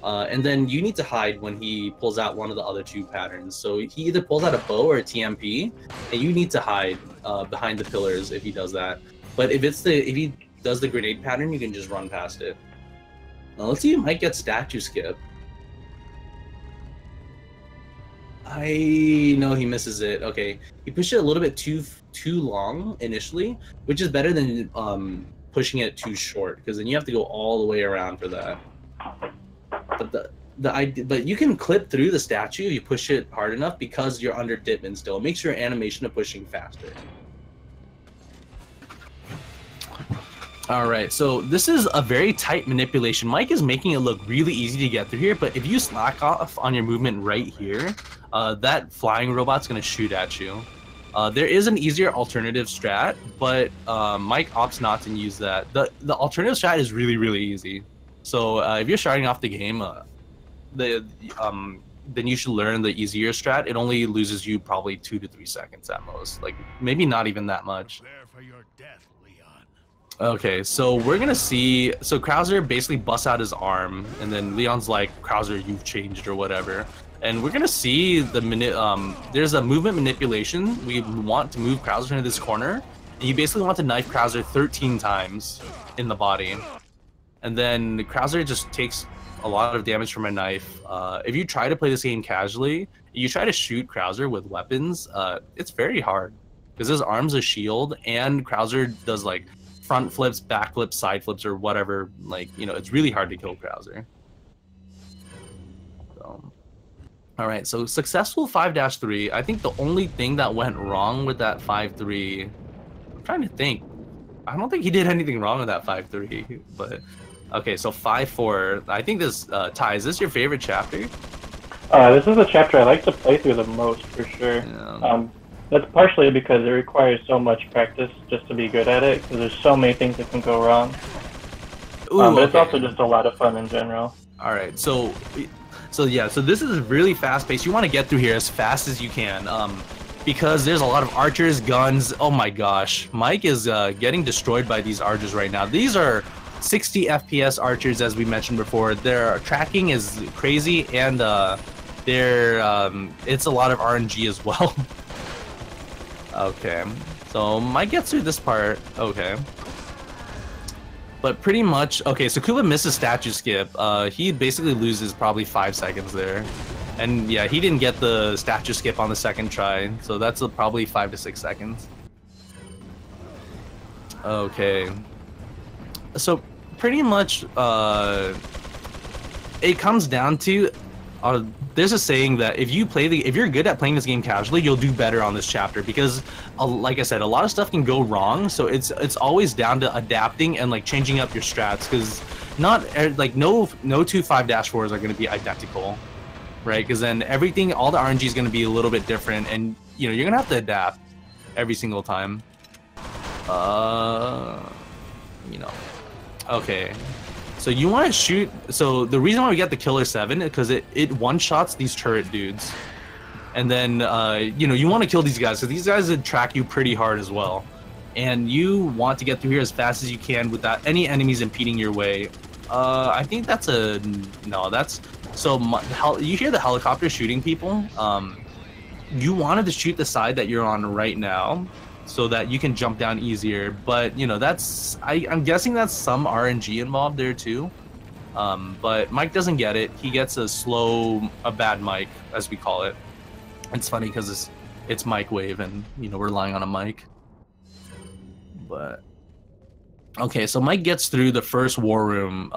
And then you need to hide when he pulls out one of the other 2 patterns. So he either pulls out a bow or a TMP, and you need to hide behind the pillars if he does that. But if he does the grenade pattern, you can just run past it. Now let's see if Mike gets statue skip. I know he misses it. Okay, he pushed it a little bit too long initially, which is better than pushing it too short, because then you have to go all the way around for that. But you can clip through the statue if you push it hard enough because you're under Ditman still. It makes your animation of pushing faster. All right, so this is a very tight manipulation. Mike is making it look really easy to get through here, but if you slack off on your movement right here, that flying robot's going to shoot at you. There is an easier alternative strat, but Mike opts not to use that. The alternative strat is really, really easy. So if you're starting off the game, then you should learn the easier strat. It only loses you probably 2 to 3 seconds at most. Like, maybe not even that much. Okay, so we're gonna see. So Krauser basically busts out his arm, and then Leon's like, "Krauser, you've changed," or whatever. And we're gonna see there's a movement manipulation. We want to move Krauser into this corner, and you basically want to knife Krauser 13 times in the body, and then Krauser just takes a lot of damage from a knife. If you try to play this game casually, you try to shoot Krauser with weapons. It's very hard because his arm's a shield, and Krauser does like front flips, back flips, side flips, or whatever. Like, you know, it's really hard to kill Krauser. So, all right, so successful 5-3. I think the only thing that went wrong with that 5-3, I'm trying to think. I don't think he did anything wrong with that 5-3, but okay, so 5-4. I think this, Ty, is this your favorite chapter? This is the chapter I like to play through the most, for sure. Yeah. That's partially because it requires so much practice just to be good at it, because there's so many things that can go wrong. Ooh, but it's also just a lot of fun in general. All right, so So yeah, so this is really fast paced. You want to get through here as fast as you can, because there's a lot of archers, guns. Oh my gosh, Mike is getting destroyed by these archers right now. These are 60 FPS archers, as we mentioned before. Their tracking is crazy, and it's a lot of RNG as well. Okay, so Mike gets through this part. Okay. But pretty much, okay, so Kuba misses statue skip. He basically loses probably 5 seconds there. And yeah, he didn't get the statue skip on the second try, so that's probably 5 to 6 seconds. Okay. So pretty much, it comes down to, there's a saying that if you're good at playing this game casually, you'll do better on this chapter, because like I said, a lot of stuff can go wrong, so it's always down to adapting and like changing up your strats, because not like no two 5-4s are going to be identical, right? Because then all the RNG is going to be a little bit different, and you're going to have to adapt every single time. Okay. So you want to shoot. So the reason why we get the Killer 7 is because it one-shots these turret dudes, and then you want to kill these guys, because these guys would track you pretty hard as well, and you want to get through here as fast as you can without any enemies impeding your way. I think that's a no. That's so you hear the helicopter shooting people. You wanted to shoot the side that you're on right now, so that you can jump down easier, but that's I'm guessing that's some RNG involved there too. But Mike doesn't get it. He gets a bad mic, as we call it. It's funny because it's Mike Wave, and we're relying on a mic. But okay, so Mike gets through the first war room.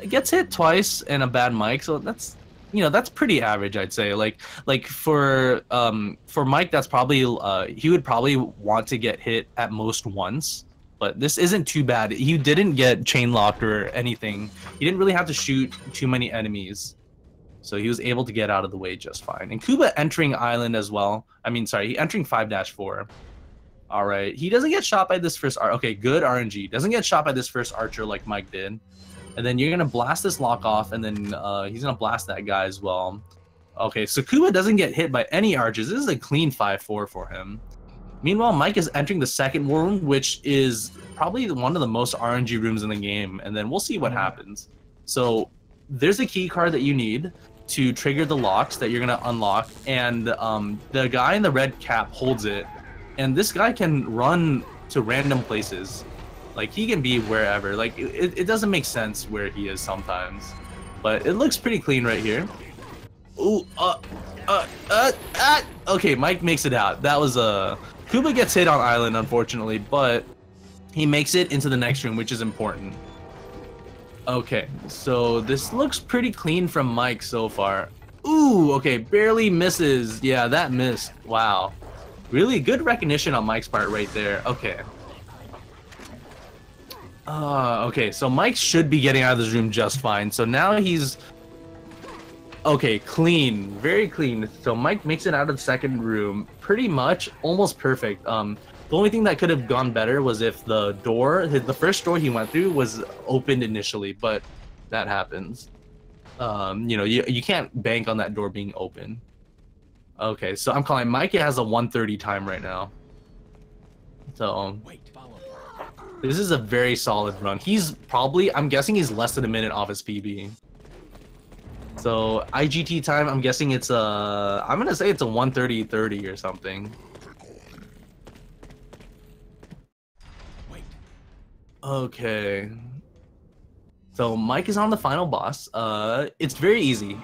Gets hit twice and a bad mic, so that's that's pretty average, I'd say. Like for Mike, that's probably he would probably want to get hit at most once, but this isn't too bad. He didn't get chain locked or anything. He didn't really have to shoot too many enemies, so he was able to get out of the way just fine. And Kuba entering island as well. I mean, sorry, he entering 5-4. All right, he doesn't get shot by this first okay, good RNG. Doesn't get shot by this first archer like Mike did. And then you're going to blast this lock off, and then he's going to blast that guy as well. Okay, so Kuba doesn't get hit by any archers. This is a clean 5-4 for him. Meanwhile, Mike is entering the second war room, which is probably one of the most RNG rooms in the game, and then we'll see what happens. So there's a key card that you need to trigger the locks that you're going to unlock, and the guy in the red cap holds it, and this guy can run to random places. Like, he can be wherever. Like, it doesn't make sense where he is sometimes. But it looks pretty clean right here. Ooh, okay, Mike makes it out. That was Kuba gets hit on island, unfortunately, but he makes it into the next room, which is important. Okay, so this looks pretty clean from Mike so far. Ooh, okay, barely misses. Yeah, that missed. Wow. Really good recognition on Mike's part right there. Okay. Okay, so Mike should be getting out of this room just fine. So now he's... Okay, clean. Very clean. So Mike makes it out of the second room. Pretty much almost perfect. The only thing that could have gone better was if the first door he went through was opened initially, but that happens. You can't bank on that door being open. Okay, so I'm calling Mike. Has a 1:30 time right now. So... This is a very solid run. He's probably, I'm guessing he's less than a minute off his PB. So IGT time, I'm guessing it's I'm gonna say it's a 1:30 or something. Wait. Okay. So Mike is on the final boss. It's very easy.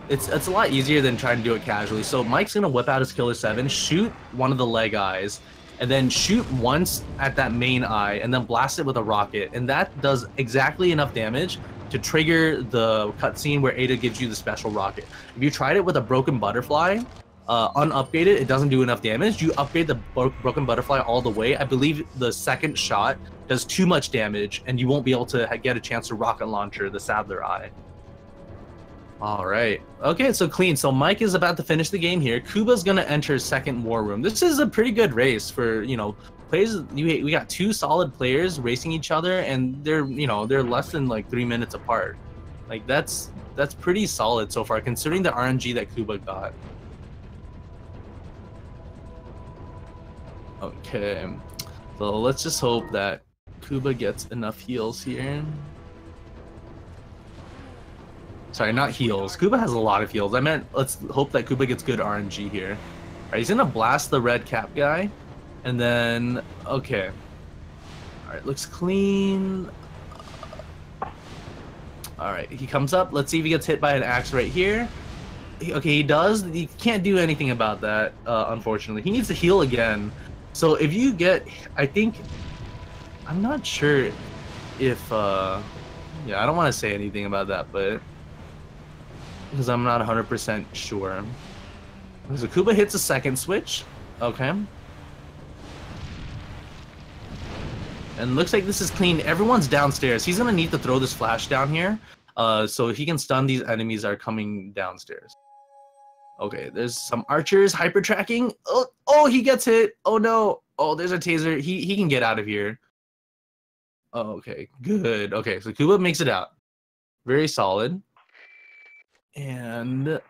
It's a lot easier than trying to do it casually. So Mike's gonna whip out his Killer 7, shoot one of the leg eyes, and then shoot once at that main eye, and then blast it with a rocket, and that does exactly enough damage to trigger the cutscene where Ada gives you the special rocket. If you tried it with a broken butterfly, unupgraded, it doesn't do enough damage. You upgrade the broken butterfly all the way, I believe the second shot does too much damage, and you won't be able to get a chance to rocket launcher the Sadler eye. All right. Okay, so clean. So Mike is about to finish the game here. Kuba's gonna enter second war room. This is a pretty good race for players. We got two solid players racing each other, and they're less than like 3 minutes apart. Like that's that's pretty solid so far, considering the RNG that Kuba got. Okay, so let's just hope that Kuba gets enough heals here. Sorry, not heals. Kuba has a lot of heals. I meant let's hope that Kuba gets good RNG here. All right, he's gonna blast the red cap guy, and then okay. All right, looks clean. All right, he comes up. Let's see if he gets hit by an axe right here. Okay, he does. He can't do anything about that, unfortunately. He needs to heal again. So if you get, I think, I'm not sure if, yeah, I don't want to say anything about that, but because I'm not 100% sure. So Kuba hits a second switch. Okay. And looks like this is clean. Everyone's downstairs. He's going to need to throw this flash down here. So he can stun these enemies that are coming downstairs. Okay, there's some archers hyper tracking. Oh, he gets hit. Oh no. Oh, there's a taser. He can get out of here. Oh, okay, good. Okay, so Kuba makes it out. Very solid. And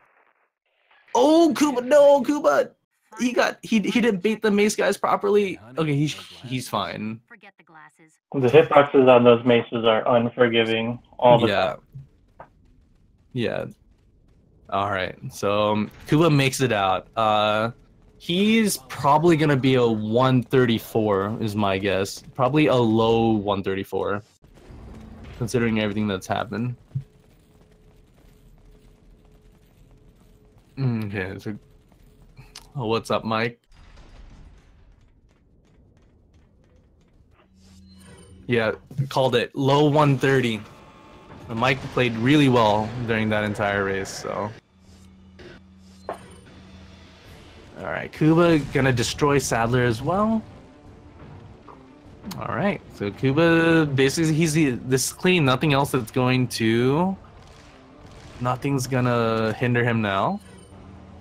oh, Kuba, no, Kuba. He didn't bait the mace guys properly. Okay, he's fine. Forget the glasses. The hitboxes on those maces are unforgiving all the time. Yeah. All right, so Kuba makes it out. He's probably gonna be a 134 is my guess. Probably a low 134, considering everything that's happened. Okay, so what's up, Mike? Yeah, called it. Low 130. Mike played really well during that entire race, so. Alright, Kuba gonna destroy Sadler as well. Alright, so Kuba, basically, this is clean. Nothing else that's going to... Nothing's gonna hinder him now.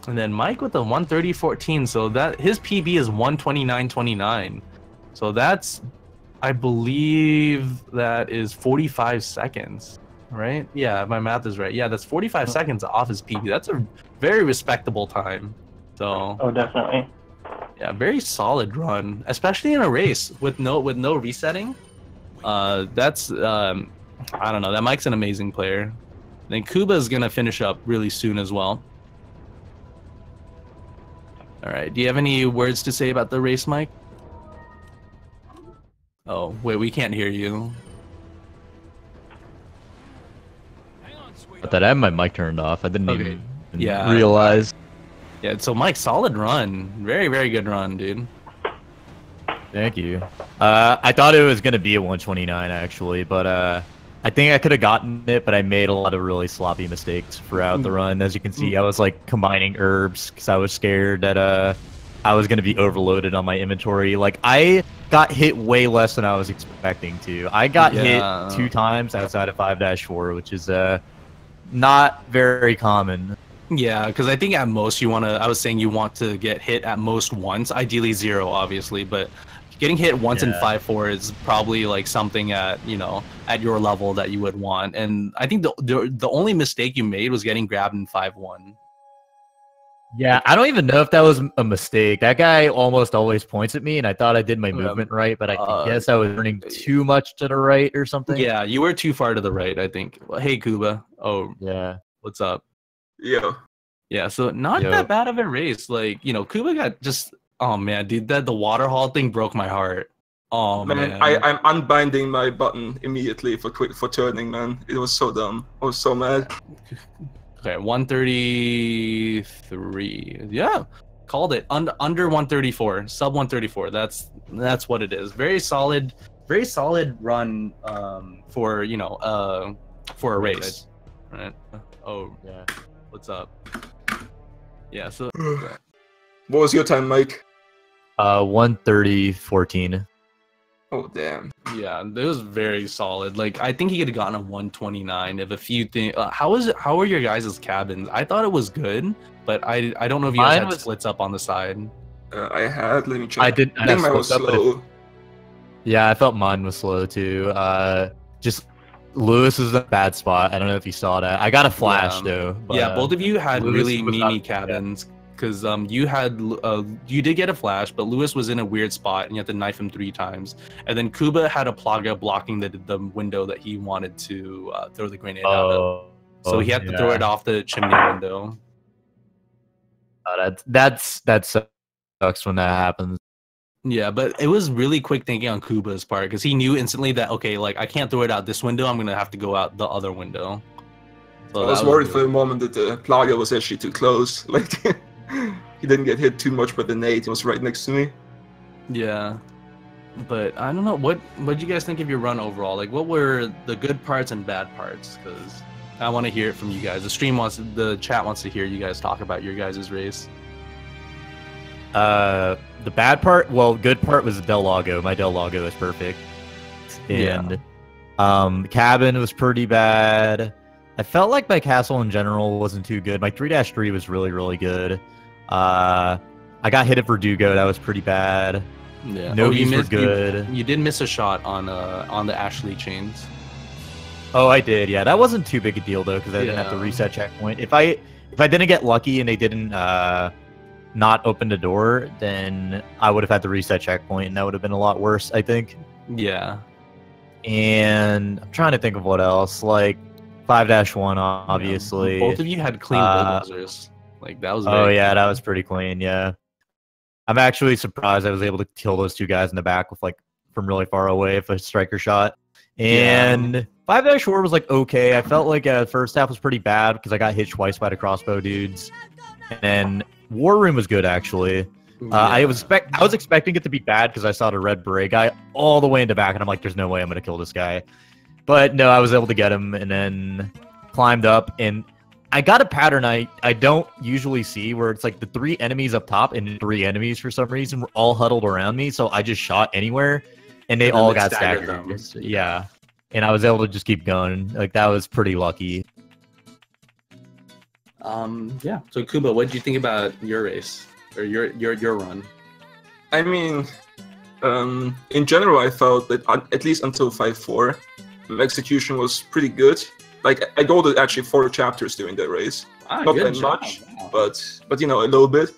And then Mike with the 130.14, so that his PB is 129.29. So that's, I believe that is 45 seconds, right? Yeah, my math is right. Yeah, that's 45 seconds off his PB. That's a very respectable time. So oh, definitely. Yeah, very solid run, especially in a race with no resetting. That's I don't know. That Mike's an amazing player. Then Kuba is gonna finish up really soon as well. All right. Do you have any words to say about the race, Mike? Oh, wait, we can't hear you. But that I have my mic turned off. I didn't even Yeah. realize. Yeah, so Mike, solid run. Very, very good run, dude. Thank you. I thought it was gonna be a 129 actually, but I think I could have gotten it, but I made a lot of really sloppy mistakes throughout the run. As you can see, I was like combining herbs because I was scared that I was gonna be overloaded on my inventory. Like I got hit way less than I was expecting to. I got hit 2 times outside of 5-4, which is not very common. Yeah, because I think at most you want to, I was saying you want to get hit at most once, ideally 0, obviously, but getting hit once in 5-4 is probably like something at, you know, at your level that you would want. And I think the only mistake you made was getting grabbed in 5-1. Yeah, I don't even know if that was a mistake. That guy almost always points at me, and I thought I did my movement right, but I guess I was turning too much to the right or something. Yeah, you were too far to the right, I think. Well, hey, Kuba. Oh, yeah. What's up? Yo. Yeah, so not that bad of a race. Like, you know, Kuba got just, oh man, dude, the water hall thing broke my heart. Oh man. I'm unbinding my button immediately for turning, man. It was so dumb. I was so mad. Okay, 133. Yeah, called it. Under 134, sub 134. That's what it is. Very solid run for, you know, for a race. Right. Oh yeah. What's up? Yeah, so what was your time, Mike? 130.14. Oh damn. Yeah, it was very solid. Like I think he could have gotten a 129 if a few things. How are your guys' cabins? I thought it was good, but I don't know if you guys had splits up on the side. I had. Let me check. I think mine was slow. Yeah, I felt mine was slow too. Just Lewis is in a bad spot. I don't know if you saw that. I got a flash though. But, yeah, both of you had Lewis really was meme not- cabins because you did get a flash, but Lewis was in a weird spot and you had to knife him 3 times. And then Kuba had a Plaga blocking the window that he wanted to throw the grenade out of. So he had to throw it off the chimney window. That sucks when that happens. Yeah, but it was really quick thinking on Kuba's part because he knew instantly that, okay, like I can't throw it out this window, I'm gonna have to go out the other window. So I was worried for a moment that the Plaga was actually too close. Like he didn't get hit too much by the nade. He was right next to me. Yeah, but I don't know what did you guys think of your run overall? Like, what were the good parts and bad parts? Because I want to hear it from you guys. The chat wants to hear you guys talk about your guys' race. The bad part, good part was Del Lago. My Del Lago is perfect. And the cabin was pretty bad. I felt like my castle in general wasn't too good. My 3-3 was really, really good. I got hit at Verdugo. That was pretty bad. Yeah. Novies were good. You did miss a shot on the Ashley chains. Oh, I did. Yeah, that wasn't too big a deal though because I didn't have to reset checkpoint. If I didn't get lucky and they didn't not open the door, then I would have had to reset checkpoint, and that would have been a lot worse, I think. Yeah. And I'm trying to think of what else. Like 5-1, obviously. Yeah. Both of you had clean bulldozers. Like that was. Oh yeah, that was pretty clean. Yeah. I'm actually surprised I was able to kill those 2 guys in the back with from really far away with a striker shot. And 5-4 was okay. I felt like first half was pretty bad because I got hit twice by the crossbow dudes. And then War Room was good actually. I was expecting it to be bad because I saw the red beret guy all the way in the back, and I'm like, "There's no way I'm gonna kill this guy." But no, I was able to get him, and then climbed up, and I got a pattern I don't usually see where it's like the 3 enemies up top and 3 enemies for some reason were all huddled around me, so I just shot anywhere, and they all got staggered. Yeah, and I was able to just keep going. Like that was pretty lucky. Yeah. So Kuba, what did you think about your race or your run? I mean, in general, I felt that at least until 5-4, my execution was pretty good. Like I golded actually 4 chapters during that race. Not that much, but you know, a little bit.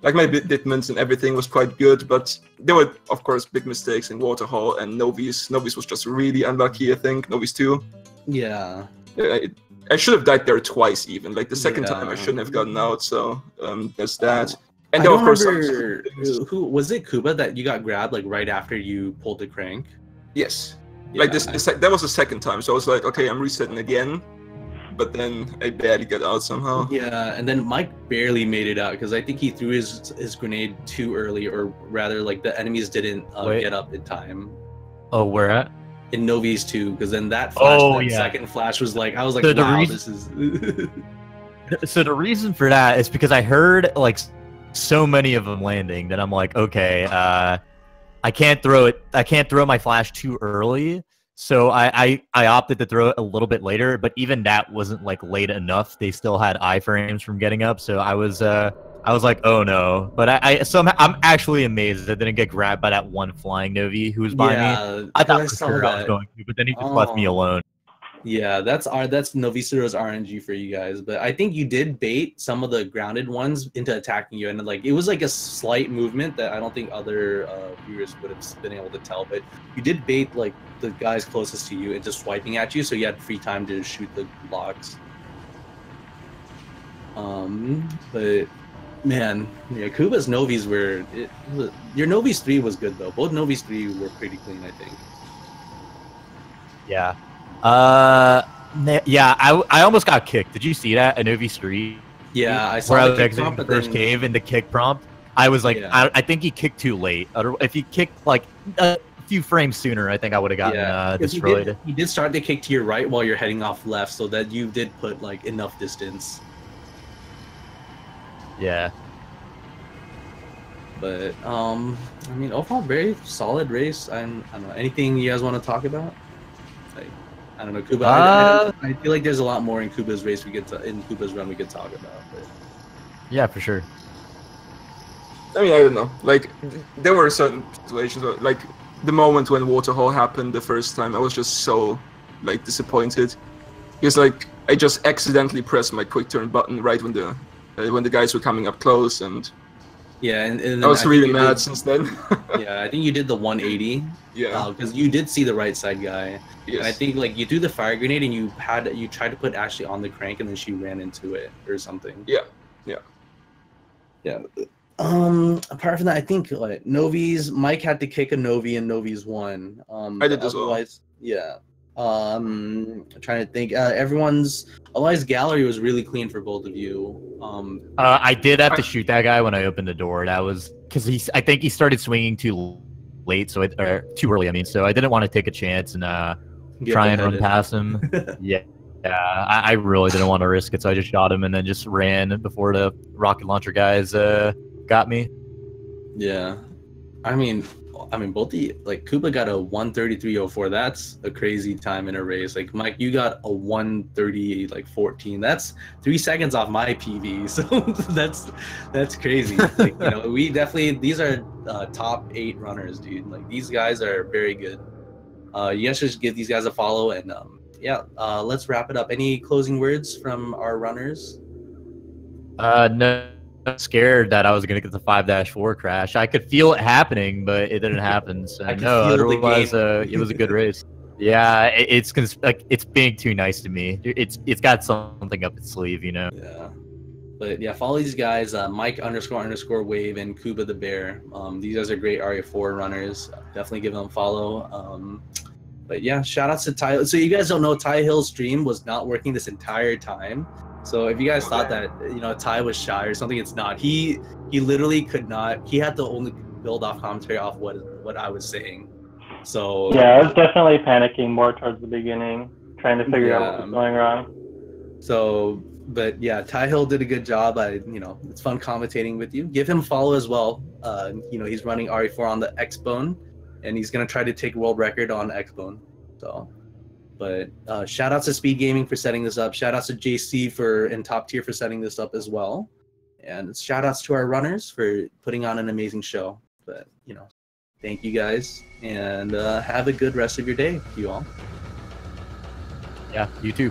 Like my bitments and everything was quite good, but there were of course big mistakes in Waterhall and Novice. Novice was just really unlucky, I think. Novice 2. Yeah. I should have died there twice even. Like the second time I shouldn't have gotten out, so there's that. And then of course who was it, Kuba, that you got grabbed like right after you pulled the crank? Yes. Yeah. Like that was the second time, so I was like, okay, I'm resetting again. But then I barely got out somehow. Yeah, and then Mike barely made it out because I think he threw his grenade too early, or rather, like the enemies didn't get up in time. Oh, where at? In Novice 2, because then that flash, second flash was like, I was like, so wow, this is. So the reason for that is because I heard like so many of them landing that I'm like, okay, I can't throw it. I can't throw my flash too early. So I opted to throw it a little bit later, but even that wasn't like late enough. They still had iframes from getting up, so I was like, oh no. But I'm actually amazed that I didn't get grabbed by that one flying Novi who was by me. I thought for sure I was going to, but then he just left me alone. Yeah, that's Noviciro's RNG for you guys. But I think you did bait some of the grounded ones into attacking you, and like it was like a slight movement that I don't think other viewers would have been able to tell. But you did bait like the guys closest to you into swiping at you, so you had free time to shoot the blocks. But man, yeah, Kuba's Novies were your Novies 3 was good though. Both Novies 3 were pretty clean, I think. Yeah. Yeah, I almost got kicked. Did you see that? A Novi Street? Yeah, I saw where I was the exiting the first cave and the kick prompt. I was like, yeah. I think he kicked too late. If he kicked like a few frames sooner, I think I would have gotten destroyed. He did start the kick to your right while you're heading off left, so that you did put like enough distance. Yeah. But I mean, overall, very solid race. I don't know. Anything you guys want to talk about? Like, I don't know, Kuba. I feel like there's a lot more in Kuba's race in Kuba's run we could talk about. But yeah, for sure. I mean, I don't know. Like, there were certain situations where, like, the moment when Waterhall happened the first time, I was just so like disappointed. Because like I just accidentally pressed my quick turn button right when the guys were coming up close, and yeah, and I was really mad since then. Yeah, I think you did the 180. Yeah, because you did see the right side guy. yes. And I think like you threw the fire grenade and you tried to put Ashley on the crank and then she ran into it or something. Yeah. Apart from that, I think like Novi's Mike had to kick a Novi and Novi's won. I did as well. Yeah. I'm trying to think. Otherwise gallery was really clean for both of you. I did have to shoot that guy when I opened the door. That was because I think he started swinging too late, or too early. I mean, so I didn't want to take a chance and try and run past him. Yeah, I really didn't want to risk it, so I just shot him and then just ran before the rocket launcher guys got me. Yeah, I mean, both like Kuba got a 1:33.04. That's a crazy time in a race. Like Mike, you got a 1:38.14. That's 3 seconds off my PV. So that's crazy. Like, you know, these are top 8 runners, dude. Like these guys are very good. You guys should give these guys a follow, and let's wrap it up. Any closing words from our runners? No. Scared that I was gonna get the 5-4 crash. I could feel it happening, but it didn't happen. So no, it was a good race. Yeah, it's being too nice to me. It's got something up its sleeve, you know. Yeah, but yeah, follow these guys, Mike__wave and KuBaTheBear. These guys are great RE4 runners. Definitely give them a follow. But yeah, shout outs to Ty. So you guys don't know, Ty Hill's stream was not working this entire time. So if you guys thought that, you know, Ty was shy or something, it's not. He literally could not. He had to only build off commentary off what I was saying. So yeah, I was definitely panicking more towards the beginning, trying to figure out what was going wrong. So, but yeah, Ty Hill did a good job. It's fun commentating with you. Give him a follow as well. He's running RE4 on the X-Bone, and he's gonna try to take world record on X-Bone. So. But shout outs to Speed Gaming for setting this up. Shout outs to JC and Top Tier for setting this up as well. And shout outs to our runners for putting on an amazing show. But, thank you guys. And have a good rest of your day, you all. Yeah, you too.